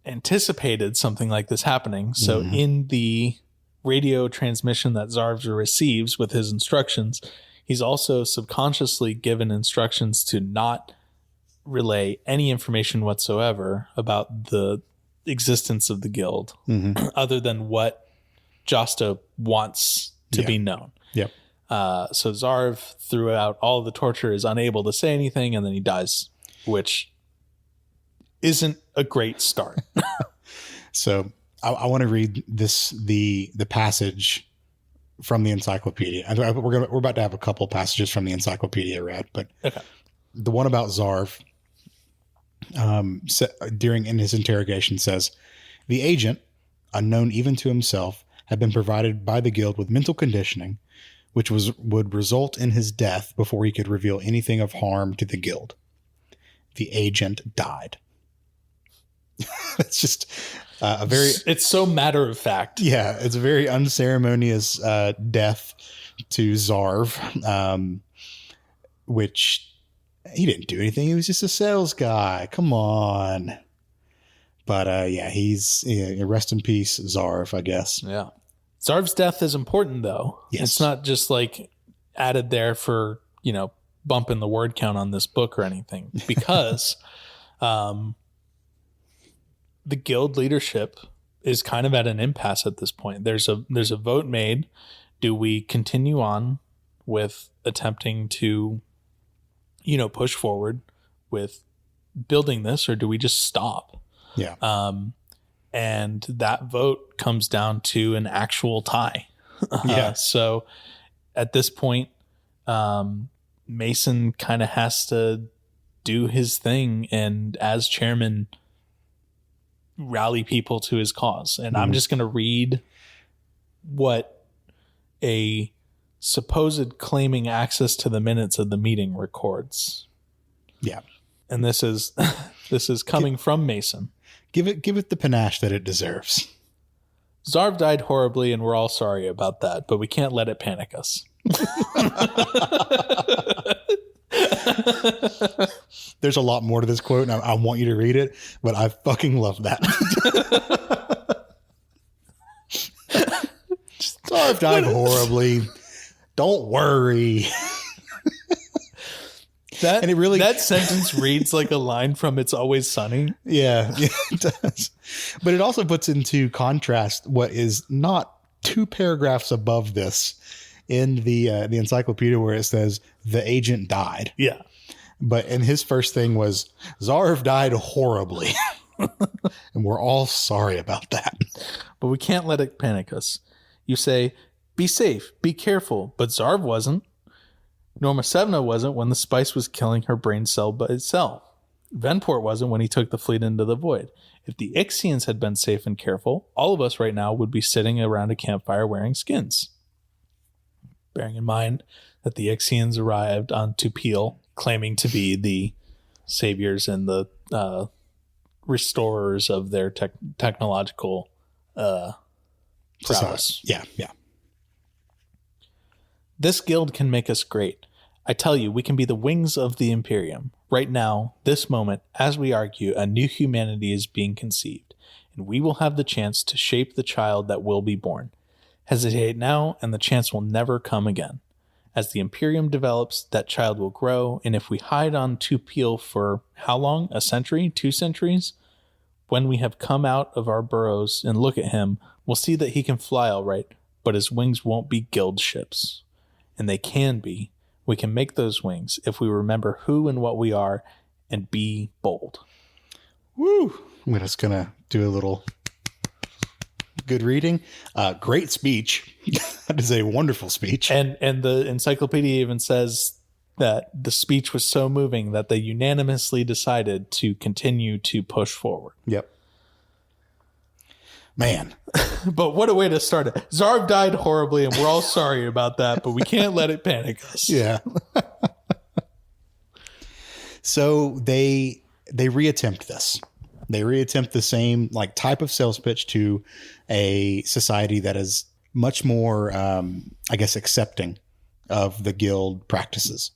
anticipated something like this happening. So in the radio transmission that Zarv receives with his instructions, he's also subconsciously given instructions to not relay any information whatsoever about the existence of the guild other than what Josta wants to be known. Yep. So Zarv, throughout all of the torture, is unable to say anything, and then he dies, which isn't a great start. So I want to read the passage from the encyclopedia. We're about to have a couple passages from the encyclopedia read, but the one about Zarv in his interrogation says, the agent, unknown even to himself, had been provided by the guild with mental conditioning, which would result in his death before he could reveal anything of harm to the guild. The agent died. It's just it's so matter of fact. Yeah, it's a very unceremonious death to Zarv, which he didn't do anything. He was just a sales guy. Come on. But he's rest in peace, Zarv, I guess. Yeah. Zarv's death is important, though. Yes. It's not just like added there for, bumping the word count on this book or anything, because the guild leadership is kind of at an impasse at this point. There's a vote made. Do we continue on with attempting to push forward with building this, or do we just stop? Yeah. And that vote comes down to an actual tie. Yeah. So at this point, Mason kind of has to do his thing, and as chairman, rally people to his cause. And I'm just going to read what a supposed claiming access to the minutes of the meeting records. Yeah. And this is coming from Mason. Give it the panache that it deserves. Zarv died horribly, and we're all sorry about that, but we can't let it panic us. There's a lot more to this quote, and I want you to read it, but I fucking love that. Zarv died horribly. Don't worry. And it really, that sentence reads like a line from It's Always Sunny. Yeah, it does. But it also puts into contrast what is not 2 paragraphs above this in the encyclopedia, where it says the agent died. Yeah. And his first thing was, Zarv died horribly. And we're all sorry about that. But we can't let it panic us. You say, be safe, be careful. But Zarv wasn't. Norma Sevna wasn't when the spice was killing her brain cell by itself. Venport wasn't when he took the fleet into the void. If the Ixians had been safe and careful, all of us right now would be sitting around a campfire wearing skins. Bearing in mind that the Ixians arrived on Tupil, claiming to be the saviors and the restorers of their technological prowess. Yeah. This guild can make us great. I tell you, we can be the wings of the Imperium. Right now, this moment, as we argue, a new humanity is being conceived, and we will have the chance to shape the child that will be born. Hesitate now, and the chance will never come again. As the Imperium develops, that child will grow, and if we hide on Tupil for how long? A century? 2 centuries? When we have come out of our burrows and look at him, we'll see that he can fly all right, but his wings won't be guild ships. And they can be. We can make those wings if we remember who and what we are and be bold. Woo! I'm just going to do a little good reading. Great speech. That is a wonderful speech. And the encyclopedia even says that the speech was so moving that they unanimously decided to continue to push forward. Yep. Man. But what a way to start it. Zarv died horribly, and we're all sorry about that, but we can't let it panic us. Yeah. So they reattempt this. They reattempt the same type of sales pitch to a society that is much more, accepting of the guild practices.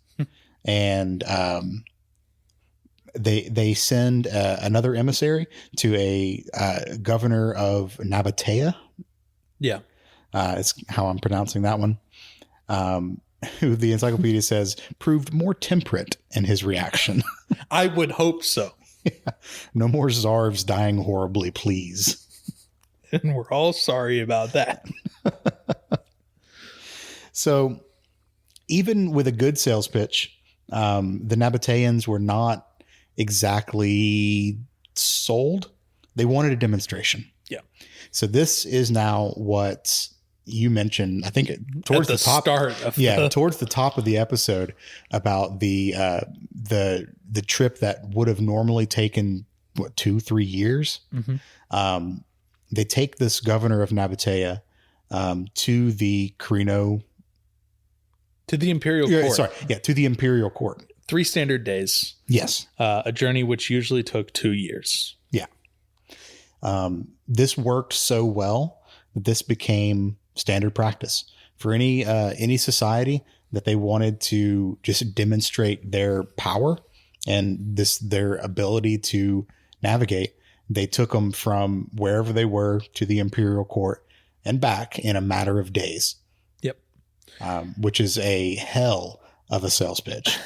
And they send another emissary to a governor of Nabatea. Yeah. It's how I'm pronouncing that one. Who the encyclopedia says proved more temperate in his reaction. I would hope so. Yeah. No more Zarvs dying horribly, please. And we're all sorry about that. So even with a good sales pitch, the Nabateans were not exactly sold. They wanted a demonstration. Yeah. So this is now what you mentioned, I think towards At the top start of towards the top of the episode about the trip that would have normally taken 2-3 years. Mm-hmm. They take this governor of Nabatea to the Carino, to the Imperial Court. To the Imperial Court. 3 standard days. Yes. A journey which usually took 2 years. Yeah. This worked so well that this became standard practice for any society that they wanted to just demonstrate their power and their ability to navigate. They took them from wherever they were to the Imperial Court and back in a matter of days. Yep. Which is a hell of a sales pitch.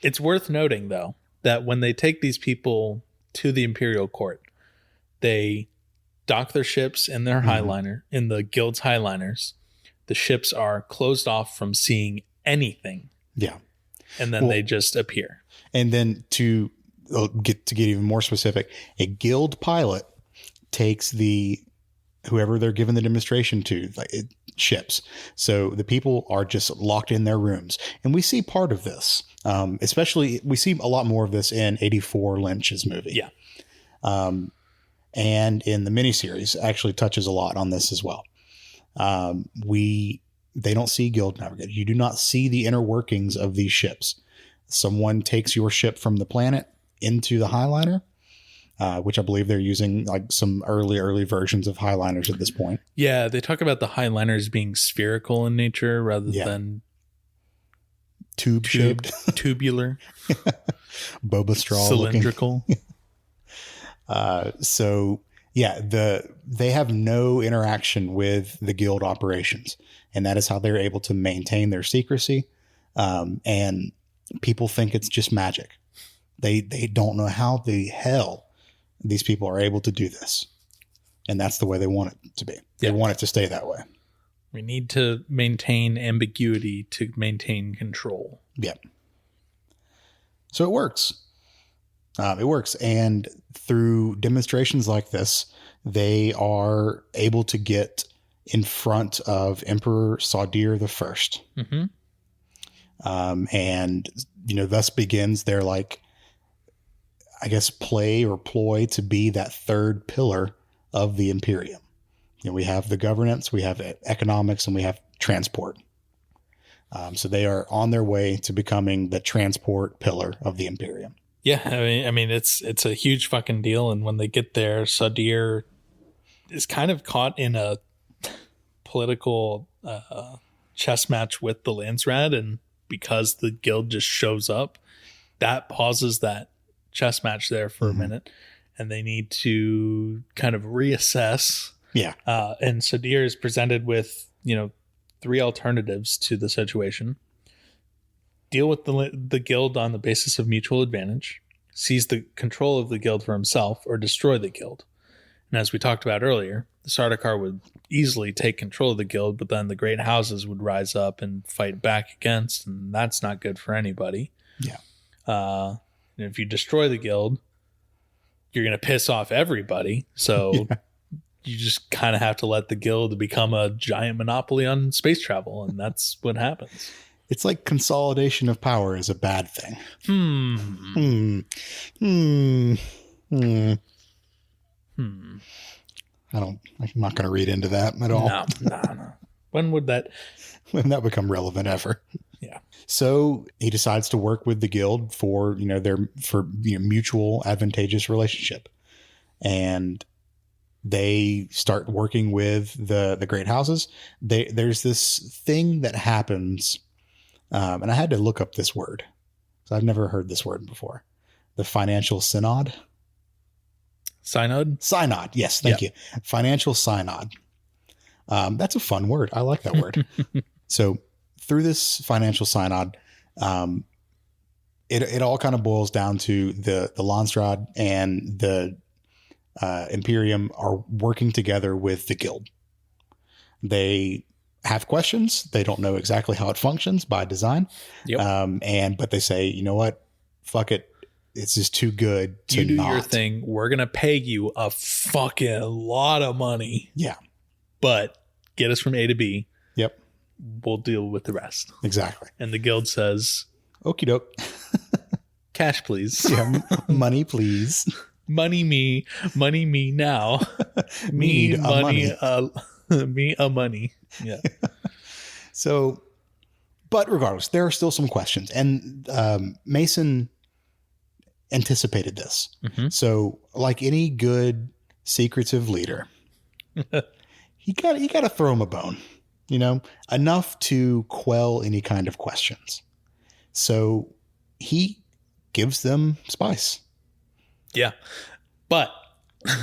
It's worth noting, though, that when they take these people to the Imperial Court, they dock their ships in their Highliner, in the guild's Highliners. The ships are closed off from seeing anything. Yeah. and then they just appear. And then to get even more specific, a guild pilot takes whoever they're giving the demonstration to, ships. So the people are just locked in their rooms. And we see part of this, especially we see a lot more of this in 84 Lynch's movie. Yeah. And in the miniseries actually touches a lot on this as well. They don't see guild navigators. You do not see the inner workings of these ships. Someone takes your ship from the planet into the Highliner, which I believe they're using like some early versions of Highliners at this point. Yeah, they talk about the Highliners being spherical in nature rather than tube-shaped, tubular, boba straw, cylindrical. So yeah, they have no interaction with the guild operations, and that is how they're able to maintain their secrecy. And people think it's just magic. They don't know how the hell these people are able to do this. And that's the way they want it to be. They want it to stay that way. We need to maintain ambiguity to maintain control. Yeah. So it works. It works. And through demonstrations like this, they are able to get in front of Emperor Saudir the First. Mm-hmm. And, thus begins their play or ploy to be that third pillar of the Imperium. We have the governance, we have economics, and we have transport. So they are on their way to becoming the transport pillar of the Imperium. Yeah, I mean, it's a huge fucking deal. And when they get there, Saudir is kind of caught in a political chess match with the Landsrat, and because the guild just shows up, that pauses that chess match there for a minute, and they need to kind of reassess. Yeah. And Saudir is presented with, 3 alternatives to the situation. Deal with the guild on the basis of mutual advantage, seize the control of the guild for himself, or destroy the guild. And as we talked about earlier, the Sardaukar would easily take control of the guild, but then the great houses would rise up and fight back against, and that's not good for anybody. Yeah. And if you destroy the guild, you're going to piss off everybody. So you just kind of have to let the guild become a giant monopoly on space travel, and that's what happens. It's like consolidation of power is a bad thing. I'm not going to read into that at all. No. When would that become relevant ever? Yeah. So he decides to work with the guild for their mutual advantageous relationship, and they start working with the great houses. There's this thing that happens, and I had to look up this word because I've never heard this word before. The financial synod. Synod. Yes, thank you. Financial synod. That's a fun word. I like that word. So through this financial synod, it all kind of boils down to the Landsraad and the Imperium are working together with the guild. They have questions. They don't know exactly how it functions by design. Yep. But they say, you know what? Fuck it. It's just too good to you do not. your thing. We're going to pay you a fucking lot of money. Yeah. But get us from A to B. Yep. We'll deal with the rest. Exactly. And the guild says, okie doke. Cash, please. Yeah, money, please. Money me now. Need money. Me a money. Yeah. So, but regardless, there are still some questions, and Mason anticipated this. Mm-hmm. So, like any good secretive leader, you got to throw him a bone, enough to quell any kind of questions. So he gives them spice. Yeah, but with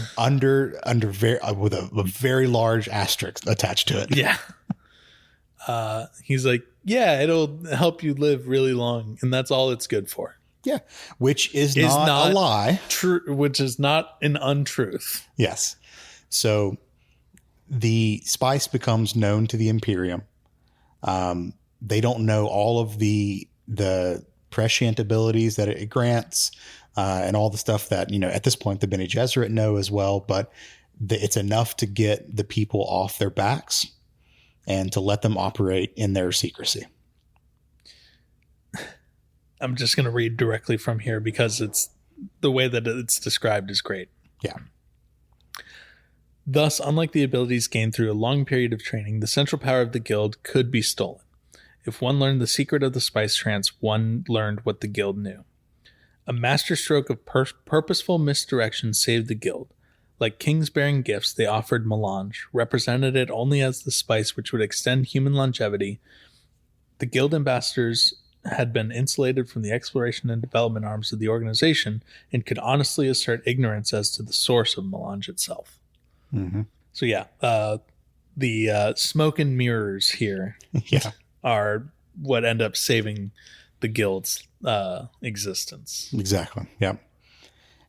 a very large asterisk attached to it. Yeah. He's like, yeah, it'll help you live really long, and that's all it's good for. Yeah, which is not a lie. True, which is not an untruth. Yes. So the spice becomes known to the Imperium. They don't know all of the prescient abilities that it grants, and all the stuff that, at this point, the Bene Gesserit know as well. But it's enough to get the people off their backs and to let them operate in their secrecy. I'm just going to read directly from here because it's the way that it's described is great. Yeah. Thus, unlike the abilities gained through a long period of training, the central power of the guild could be stolen. If one learned the secret of the spice trance, one learned what the guild knew. A masterstroke of purposeful misdirection saved the guild. Like kings bearing gifts, they offered melange, represented it only as the spice which would extend human longevity. The guild ambassadors had been insulated from the exploration and development arms of the organization and could honestly assert ignorance as to the source of melange itself. Mm-hmm. So yeah, the smoke and mirrors here are what end up saving the guild's existence. Exactly. Yeah.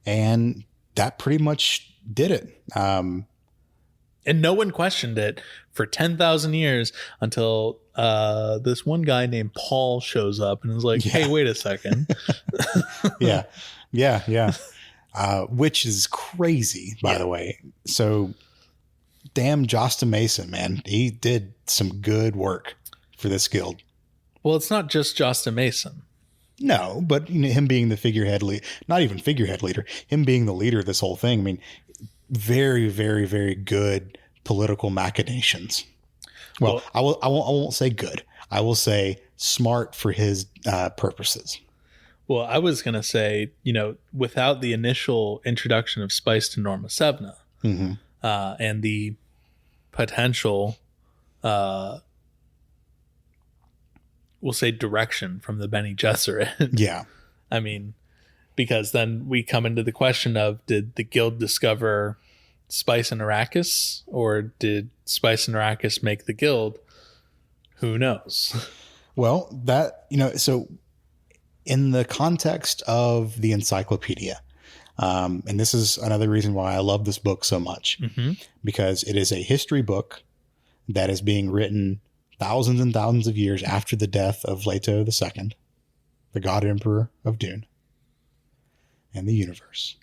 And that pretty much did it. And no one questioned it for 10,000 years until this one guy named Paul shows up and is like, hey, wait a second. Yeah. Which is crazy, by the way. So damn Josta Mason, man. He did some good work for this guild. Well, it's not just Josta Mason. No, but him being the figurehead leader, not even figurehead leader, him being the leader of this whole thing. I mean, very, very, very good political machinations. Well, I won't say good. I will say smart for his purposes. Well, I was going to say, without the initial introduction of spice to Norma Sevna, and the potential, we'll say direction from the Bene Gesserit. Yeah. I mean, because then we come into the question of, did the guild discover spice in Arrakis, or did spice in Arrakis make the guild? Who knows? Well, so in the context of the encyclopedia, and this is another reason why I love this book so much, because it is a history book that is being written thousands and thousands of years after the death of Leto II, the God Emperor of Dune and the universe.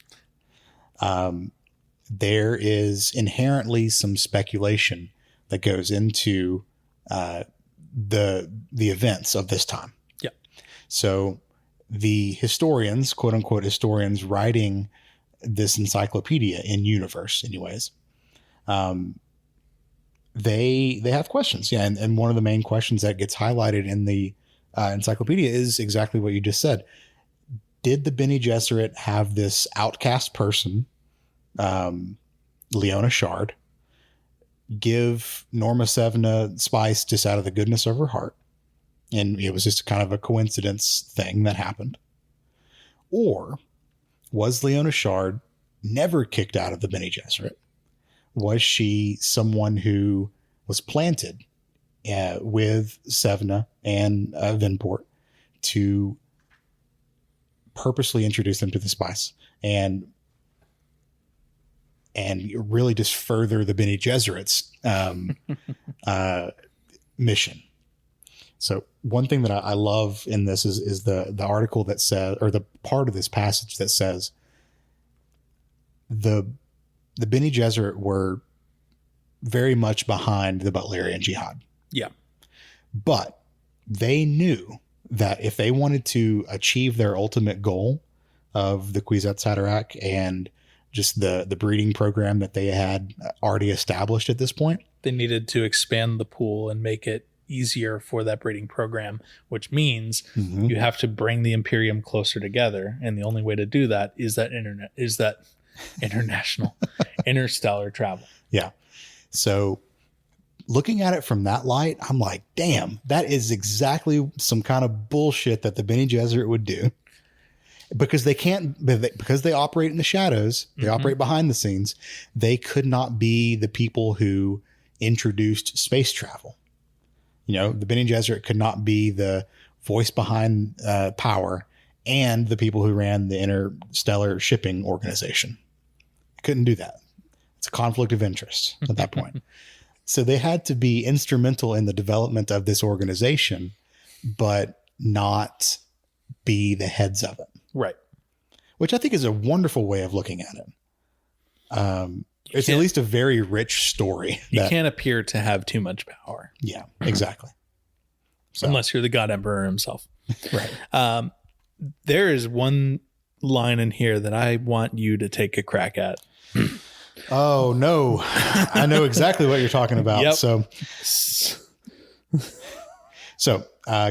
There is inherently some speculation that goes into the events of this time. Yeah. So the historians, quote unquote historians, writing this encyclopedia in universe, anyways, they have questions. Yeah, and one of the main questions that gets highlighted in the encyclopedia is exactly what you just said. Did the Bene Gesserit have this outcast person, Leona Shard, give Norma Sevna spice just out of the goodness of her heart, and it was just kind of a coincidence thing that happened? Or was Leona Shard never kicked out of the Bene Gesserit? Was she someone who was planted with Sevna and Venport to purposely introduce them to the spice and really just further the Bene Gesserit's mission? So one thing that I love in this is the article that says, or the part of this passage that says, the Bene Gesserit were very much behind the Butlerian Jihad. Yeah. But they knew that if they wanted to achieve their ultimate goal of the Kwisatz Haderach and just the breeding program that they had already established at this point, they needed to expand the pool and make it easier for that breeding program, which means you have to bring the Imperium closer together. And the only way to do that is that international interstellar travel. Yeah. So looking at it from that light, I'm like, damn, that is exactly some kind of bullshit that the Bene Gesserit would do, because because they operate in the shadows, they operate behind the scenes. They could not be the people who introduced space travel. The Bene Gesserit could not be the voice behind power and the people who ran the interstellar shipping organization. Couldn't do that. It's a conflict of interest at that point. So they had to be instrumental in the development of this organization, but not be the heads of it, Right. which I think is a wonderful way of looking at it. It's at least a very rich story. You can't appear to have too much power. Yeah, exactly. So, Unless you're the God Emperor himself. right. There is one line in here that I want you to take a crack at. Oh, no. I know exactly what you're talking about. Yep. So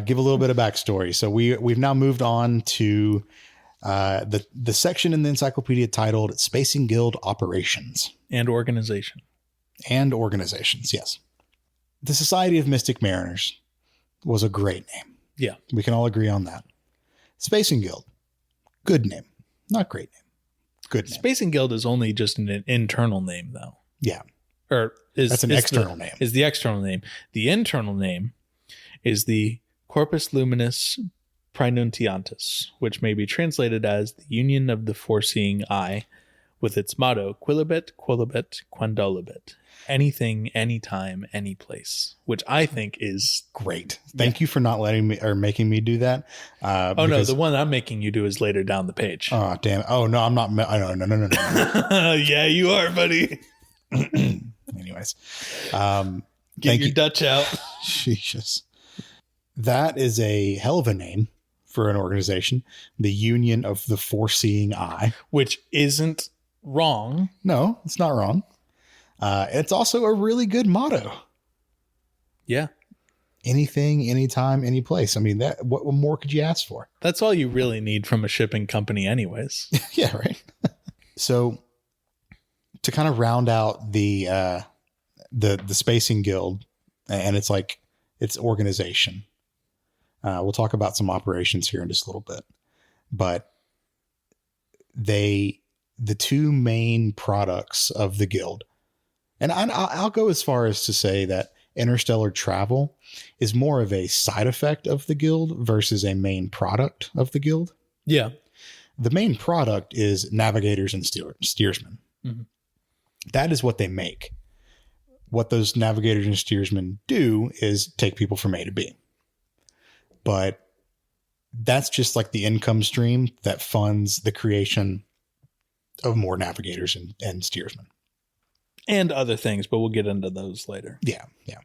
give a little bit of backstory. So we've now moved on to the section in the encyclopedia titled Spacing Guild Operations. And organization. And organizations, yes. The Society of Mystic Mariners was a great name. Yeah. We can all agree on that. Spacing Guild, good name. Not great name. Good name. Spacing Guild is only just an internal name, though. Yeah. Or That's an external name. Is the external name. The internal name is the Corpus Luminus Praenuntiantis, which may be translated as the Union of the Foreseeing Eye, with its motto, Quilibet, Quolibet, Quandolibet. Anything, anytime, any place, which I think is great. Thank you for not letting me or making me do that. No, the one I'm making you do is later down the page. Oh, damn it. Oh, no, I'm not. No. Yeah, you are, buddy. Anyways, get your Dutch out. Jesus. That is a hell of a name for an organization. The Union of the Foreseeing Eye. Which isn't wrong. No, it's not wrong. It's also a really good motto. Yeah. Anything, anytime, any place. I mean, what more could you ask for? That's all you really need from a shipping company anyways. Yeah, right. So to kind of round out the Spacing Guild and its organization, we'll talk about some operations here in just a little bit, but the two main products of the guild, and I'll go as far as to say that interstellar travel is more of a side effect of the guild versus a main product of the guild. Yeah. The main product is navigators and steersmen. Mm-hmm. That is what they make. What those navigators and steersmen do is take people from A to B. But that's just like the income stream that funds the creation of more navigators and steersmen. And other things, but we'll get into those later. Yeah, yeah.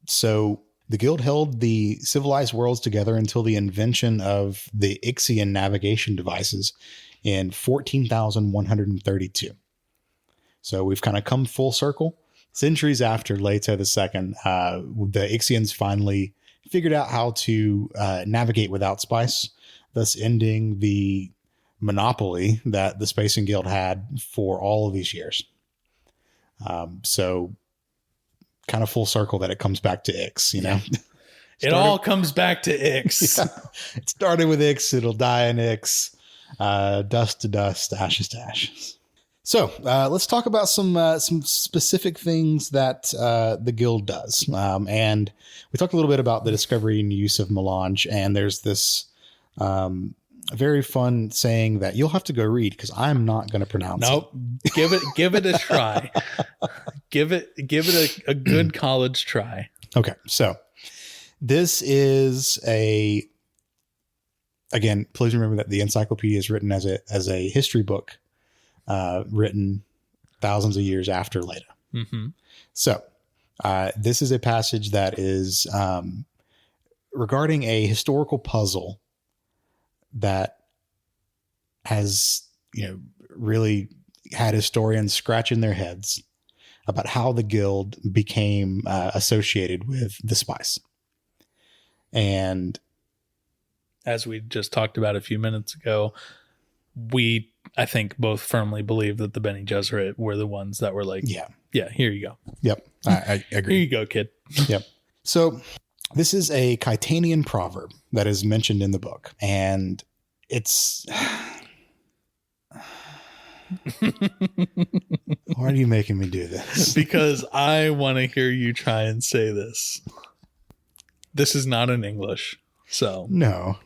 So the guild held the civilized worlds together until the invention of the Ixian navigation devices in 14,132. So we've kind of come full circle. Centuries after Leto II, the Ixians finally figured out how to navigate without spice, thus ending the monopoly that the Spacing Guild had for all of these years. So kind of full circle that it comes back to Ix, you know? It all comes back to Ix. Yeah. It started with Ix. It'll die in Ix. Dust to dust, ashes to ashes. So let's talk about some specific things that the guild does. And we talked a little bit about the discovery and use of melange. And there's this very fun saying that you'll have to go read because I'm not going to pronounce it. Give it a try. Give it a good college try. Okay. So this is again, please remember that the encyclopedia is written as a history book, written thousands of years after Leda. Mm-hmm. So this is a passage that is regarding a historical puzzle that has, really had historians scratching their heads about how the guild became associated with the spice. And as we just talked about a few minutes ago, I think both firmly believe that the Bene Gesserit were the ones that were like, yeah, here you go. Yep. I agree. Here you go, kid. Yep. So this is a Chaetanian proverb that is mentioned in the book, and it's why are you making me do this? Because I want to hear you try and say this. This is not in English. So no.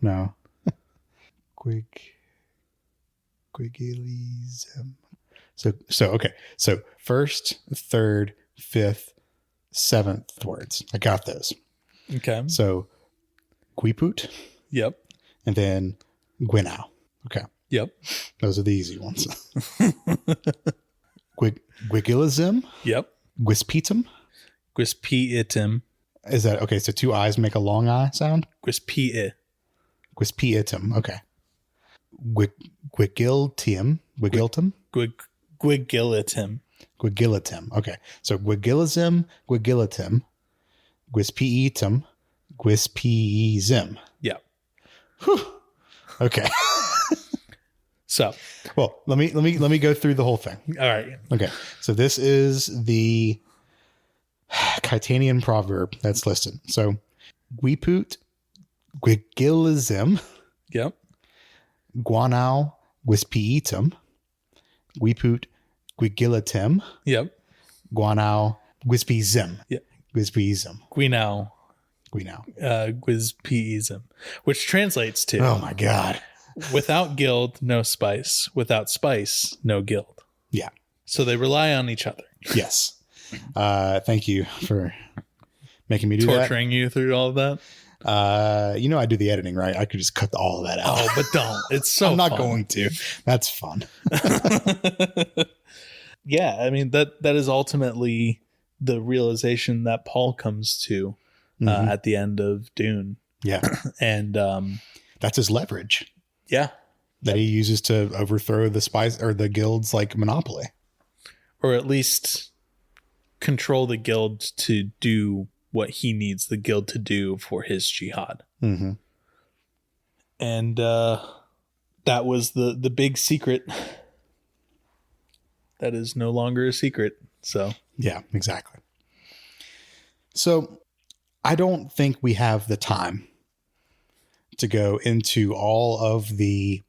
So okay. So first, third, fifth, seventh words. I got those. Okay. So quiput. Yep. and then Gwynau. Okay. Yep. Those are the easy ones. Gwigilizim, Yep. Gwispitum. Gwispiitim. Is that okay? So 2 I's make a long I sound? Gwispii. Gwispiitum. Okay. Gwigiltium. Gwigiltum. Gwigilitim. Gwigilitim. Okay. So Gwigilizim, Gwigilitim, Gwispiitum, Gwispiizim. Yep. Whew. Okay. So, Well, let me go through the whole thing. all right. Okay. So this is the Caetanian proverb that's listed. So Gwiput, Gwigilizim, Yep. Guanau, Gwispiitum, Gwiput, Gwigilitim, Yep. Guanau, Gwispizim. Yep. Gwispizim. Gwynau. Gwispiism, which translates to Oh my God. without guild, no spice. Without spice, no guild. Yeah. So they rely on each other. Yes. Thank you for making me do Torturing you through all of that. that. I do the editing, right? I could just cut all of that out. Oh, but don't. It's so I'm not fun. going to. That's fun. Yeah, I mean that is ultimately the realization that Paul comes to Mhm. at the end of Dune, Yeah. and That's his leverage yeah, that he uses to overthrow the spies or the guild's like monopoly. or at least control the guild to do what he needs the guild to do for his jihad. Mm-hmm. And that was the big secret. That is no longer a secret. So Yeah, exactly. So I don't think we have the time to go into all of the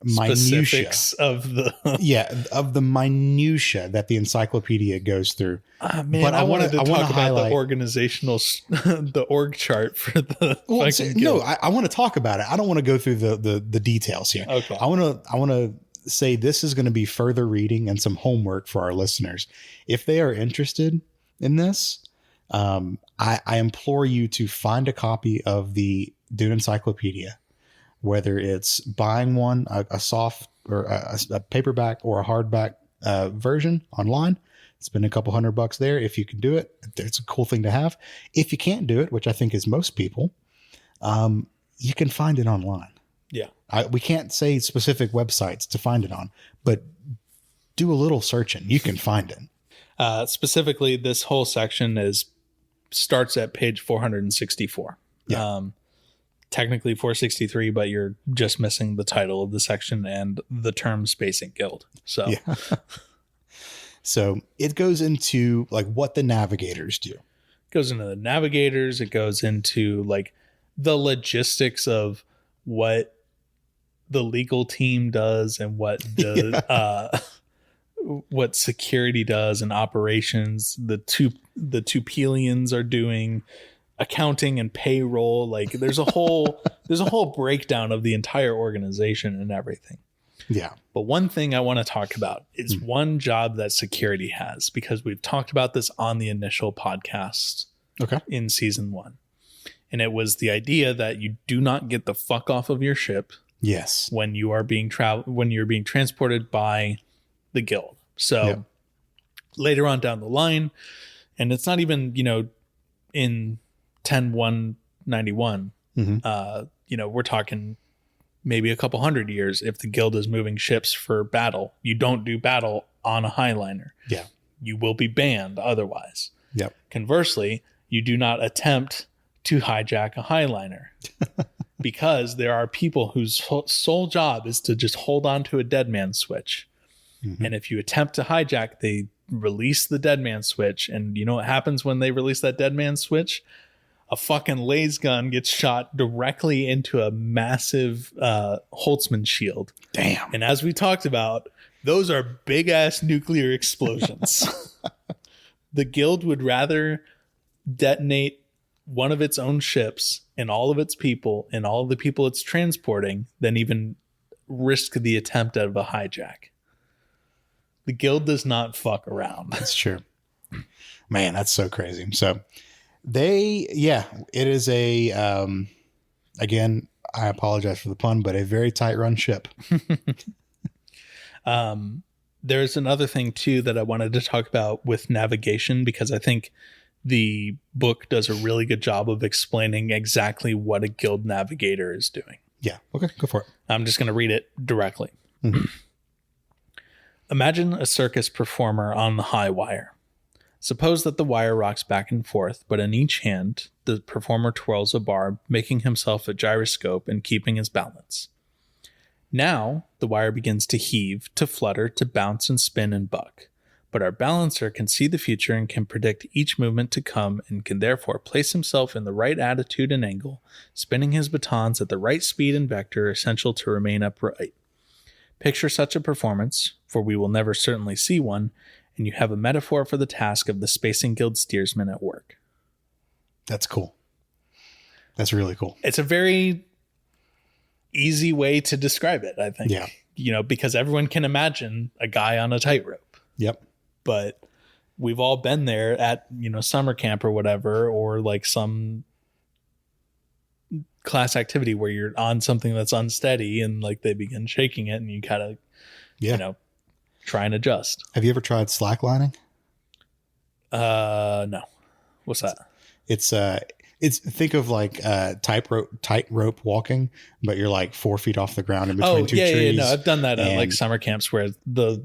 minutia. specifics of the Yeah, of the minutia that the encyclopedia goes through. man, But I wanted to I wanna talk about highlight- the organizational the org chart for the Well, fucking no, guild. I want to talk about it. I don't want to go through the details here. Okay. I want to say this is going to be further reading and some homework for our listeners. If they are interested in this, I implore you to find a copy of the Dune Encyclopedia, whether it's buying one, a soft or a paperback or a hardback version online. Spend a couple $100 there if you can do it. It's a cool thing to have. If you can't do it, which I think is most people, you can find it online. Yeah. We can't say specific websites to find it on, but do a little searching. You can find it. Specifically, this whole section starts at page 464. Yeah. Technically 463, but you're just missing the title of the section and the term Spacing Guild. So Yeah. So it goes into like what the navigators do. it goes into the navigators. It goes into like the logistics of what the legal team does and what the what security does and operations. The two Pelians are doing accounting and payroll. Like there's a whole breakdown of the entire organization and everything. Yeah. But one thing I want to talk about is one job that security has, because we've talked about this on the initial podcast Okay. in season 1. And it was the idea that you do not get the fuck off of your ship Yes. when you are being transported by the guild. So Yep. later on down the line, and it's not even, in 10-191, Mhm. we're talking maybe a couple hundred years. If the guild is moving ships for battle, you don't do battle on a Highliner. Yeah. You will be banned otherwise. Yep. Conversely, you do not attempt to hijack a Highliner because there are people whose sole job is to just hold on to a dead man switch. Mhm. And if you attempt to hijack, they release the dead man switch. And you know what happens when they release that dead man switch? A fucking laser gun gets shot directly into a massive Holtzman shield. Damn. And as we talked about, those are big ass nuclear explosions. The guild would rather detonate one of its own ships and all of its people and all of the people it's transporting than even risk the attempt of a hijack. The guild does not fuck around. That's true. Man, that's so crazy. So it is again, I apologize for the pun, but a very tight run ship. There's another thing too that I wanted to talk about with navigation, because I think the book does a really good job of explaining exactly what a guild navigator is doing. Yeah. Okay, go for it. I'm just going to read it directly. Imagine a circus performer on the high wire. Suppose that the wire rocks back and forth, but in each hand, the performer twirls a barb, making himself a gyroscope and keeping his balance. Now, the wire begins to heave, to flutter, to bounce and spin and buck. But our balancer can see the future and can predict each movement to come, and can therefore place himself in the right attitude and angle, spinning his batons at the right speed and vector essential to remain upright. Picture such a performance, for we will never certainly see one, and you have a metaphor for the task of the Spacing Guild steersman at work. That's cool. That's really cool. It's a very easy way to describe it, I think. Yeah. Because everyone can imagine a guy on a tightrope. Yep. But we've all been there at, summer camp or whatever, or like some class activity where you're on something that's unsteady and like they begin shaking it and you kind of, try and adjust. Have you ever tried slacklining? No. What's that? It's think of like tightrope walking, but you're like 4 feet off the ground in between two trees. Yeah. No, I've done that at like summer camps where the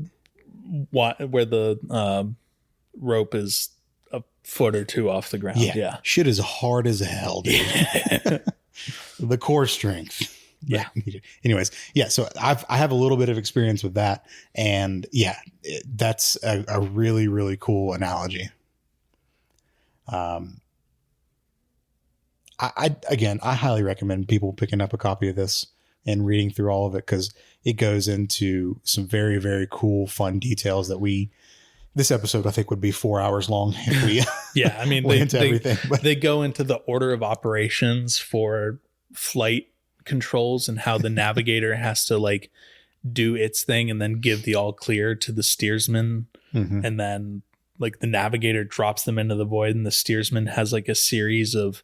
rope is a foot or two off the ground. Yeah. Shit is hard as hell, dude. The core strength. Yeah. Anyways, yeah. So I have a little bit of experience with that, and yeah, that's a really, really cool analogy. I highly recommend people picking up a copy of this and reading through all of it, because it goes into some very, very cool, fun details that this episode I think would be 4 hours long if we everything. But they go into the order of operations for flight controls and how the navigator has to like do its thing and then give the all clear to the steersman. Mm-hmm. And then like the navigator drops them into the void, and the steersman has like a series of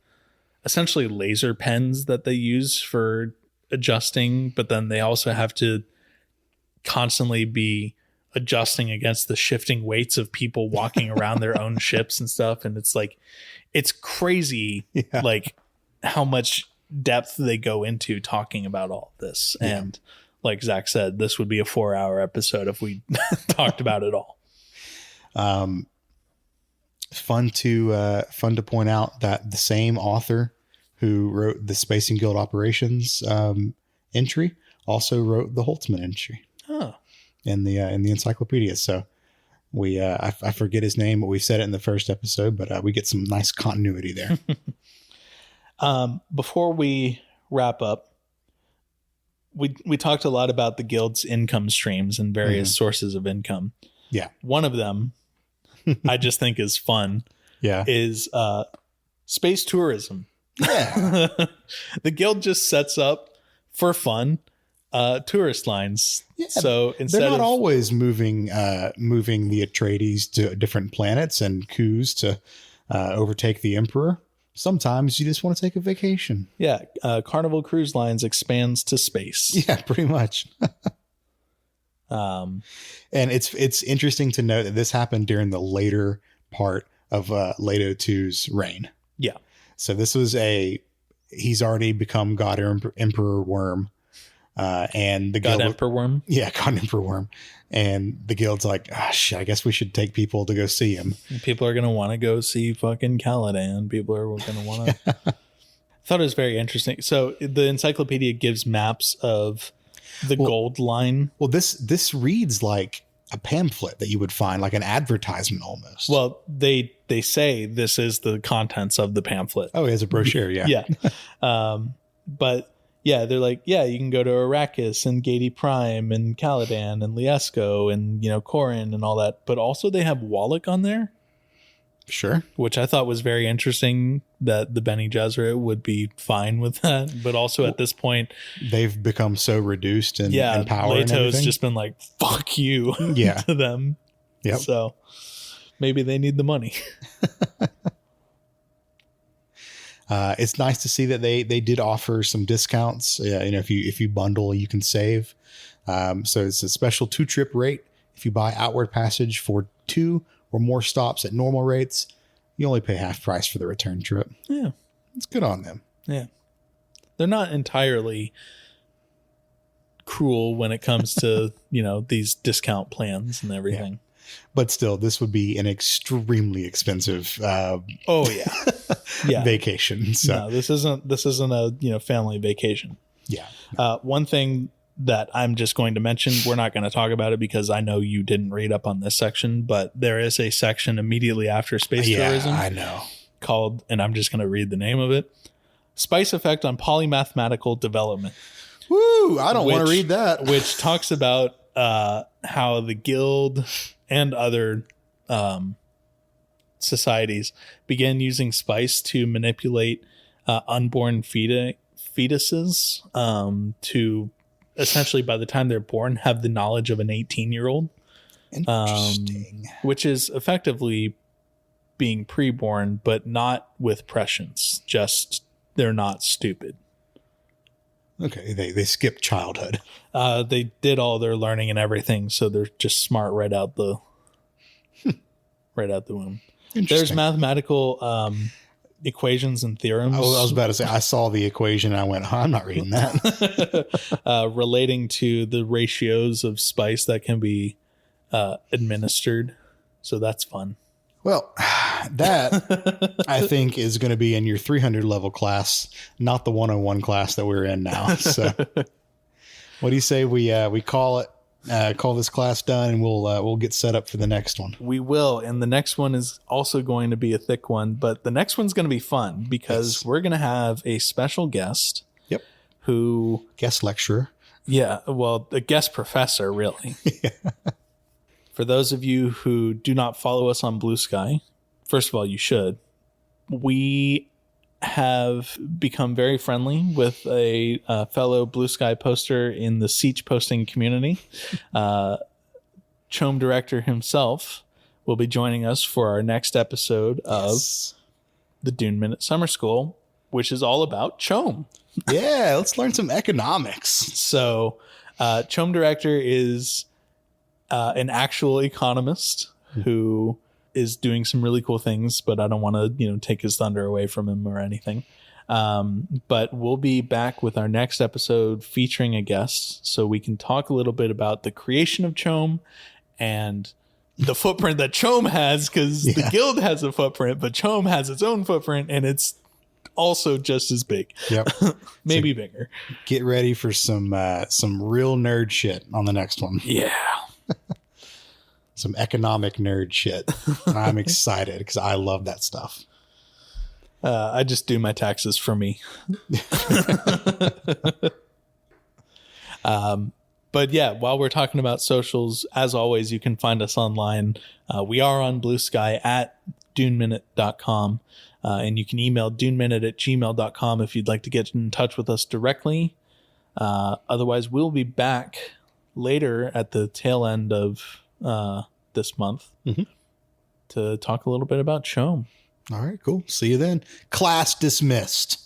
essentially laser pens that they use for adjusting, but then they also have to constantly be adjusting against the shifting weights of people walking around their own ships and stuff. And it's like, it's crazy, like how much depth they go into talking about all this. Yeah. And like Zach said, this would be a 4-hour episode if we talked about it all. Fun to point out that the same author who wrote the Spacing Guild Operations entry also wrote the Holtzman entry in the encyclopedia. So I forget his name, but we said it in the first episode, but we get some nice continuity there. Before we wrap up, we talked a lot about the guild's income streams and various sources of income. Yeah. One of them I just think is fun. Yeah. Is space tourism. Yeah. The guild just sets up for fun tourist lines. Yeah, so instead they're not always moving the Atreides to different planets and coups to overtake the Emperor. Sometimes you just want to take a vacation. Yeah. Carnival Cruise Lines expands to space. Yeah, pretty much. And it's interesting to note that this happened during the later part of Leto II's reign. Yeah. So this was he's already become God Emperor Worm. And the God guild, Emperor Worm. Yeah, God Emperor Worm. And the guild's like, shit, I guess we should take people to go see him. People are going to want to go see fucking Caladan. People are going to want to. I thought it was very interesting. So the encyclopedia gives maps of the gold line. Well, this reads like a pamphlet that you would find, like an advertisement almost. Well, they say this is the contents of the pamphlet. Oh, it has a brochure. Yeah. Yeah. But yeah, they're like, yeah, you can go to Arrakis and Gadi Prime and Caladan and Liesco and, Corrin and all that. But also they have Wallach on there. Sure. Which I thought was very interesting that the Bene Gesserit would be fine with that. But also at this point, they've become so reduced in power. Leto's just been like, fuck you to them. Yep. So maybe they need the money. It's nice to see that they did offer some discounts. If you bundle, you can save. So it's a special 2-trip rate. If you buy Outward Passage for 2 or more stops at normal rates, you only pay half price for the return trip. Yeah. It's good on them. Yeah. They're not entirely cruel when it comes to, these discount plans and everything. Yeah. But still, this would be an extremely expensive vacation. So no, this isn't a family vacation. Yeah. One thing that I'm just going to mention, we're not going to talk about it because I know you didn't read up on this section, but there is a section immediately after space tourism. I know. Called, and I'm just going to read the name of it, Spice Effect on Polymathematical Development. Woo! I don't want to read that. Which talks about how the guild and other societies began using spice to manipulate unborn fetuses to essentially, by the time they're born, have the knowledge of an 18-year-old. Interesting. Which is effectively being preborn, but not with prescience. Just they're not stupid. Okay, they skip childhood. They did all their learning and everything, so they're just smart right out the womb. There's mathematical equations and theorems. I was about to say, I saw the equation and I went, I'm not reading that. Relating to the ratios of spice that can be administered. So that's fun. Well, that I think is going to be in your 300 level class, not the 101 class that we're in now. So what do you say we call this class done, and we'll get set up for the next one? We will. And the next one is also going to be a thick one, but the next one's going to be fun because we're going to have a special guest. Yep. Who guest lecturer. Yeah. Well, a guest professor, really. Yeah. For those of you who do not follow us on Blue Sky, first of all, you should. We have become very friendly with a fellow Blue Sky poster in the C.H.O.A.M posting community. C.H.O.A.M director himself will be joining us for our next episode of the Dune Minute Summer School, which is all about C.H.O.A.M. Yeah, let's learn some economics. So C.H.O.A.M director is an actual economist who is doing some really cool things, but I don't want to, take his thunder away from him or anything. But we'll be back with our next episode featuring a guest so we can talk a little bit about the creation of C.H.O.A.M and the footprint that C.H.O.A.M has, because the guild has a footprint, but C.H.O.A.M has its own footprint, and it's also just as big. Yep. Maybe bigger. Get ready for some real nerd shit on the next one. Yeah. Some economic nerd shit. And I'm excited because I love that stuff. I just do my taxes for me. But yeah, while we're talking about socials, as always, you can find us online. We are on Blue Sky at duneminute.com. And you can email duneminute@gmail.com if you'd like to get in touch with us directly. Otherwise, we'll be back later at the tail end of this month to talk a little bit about C.H.O.A.M. All right, cool. See you then. Class dismissed.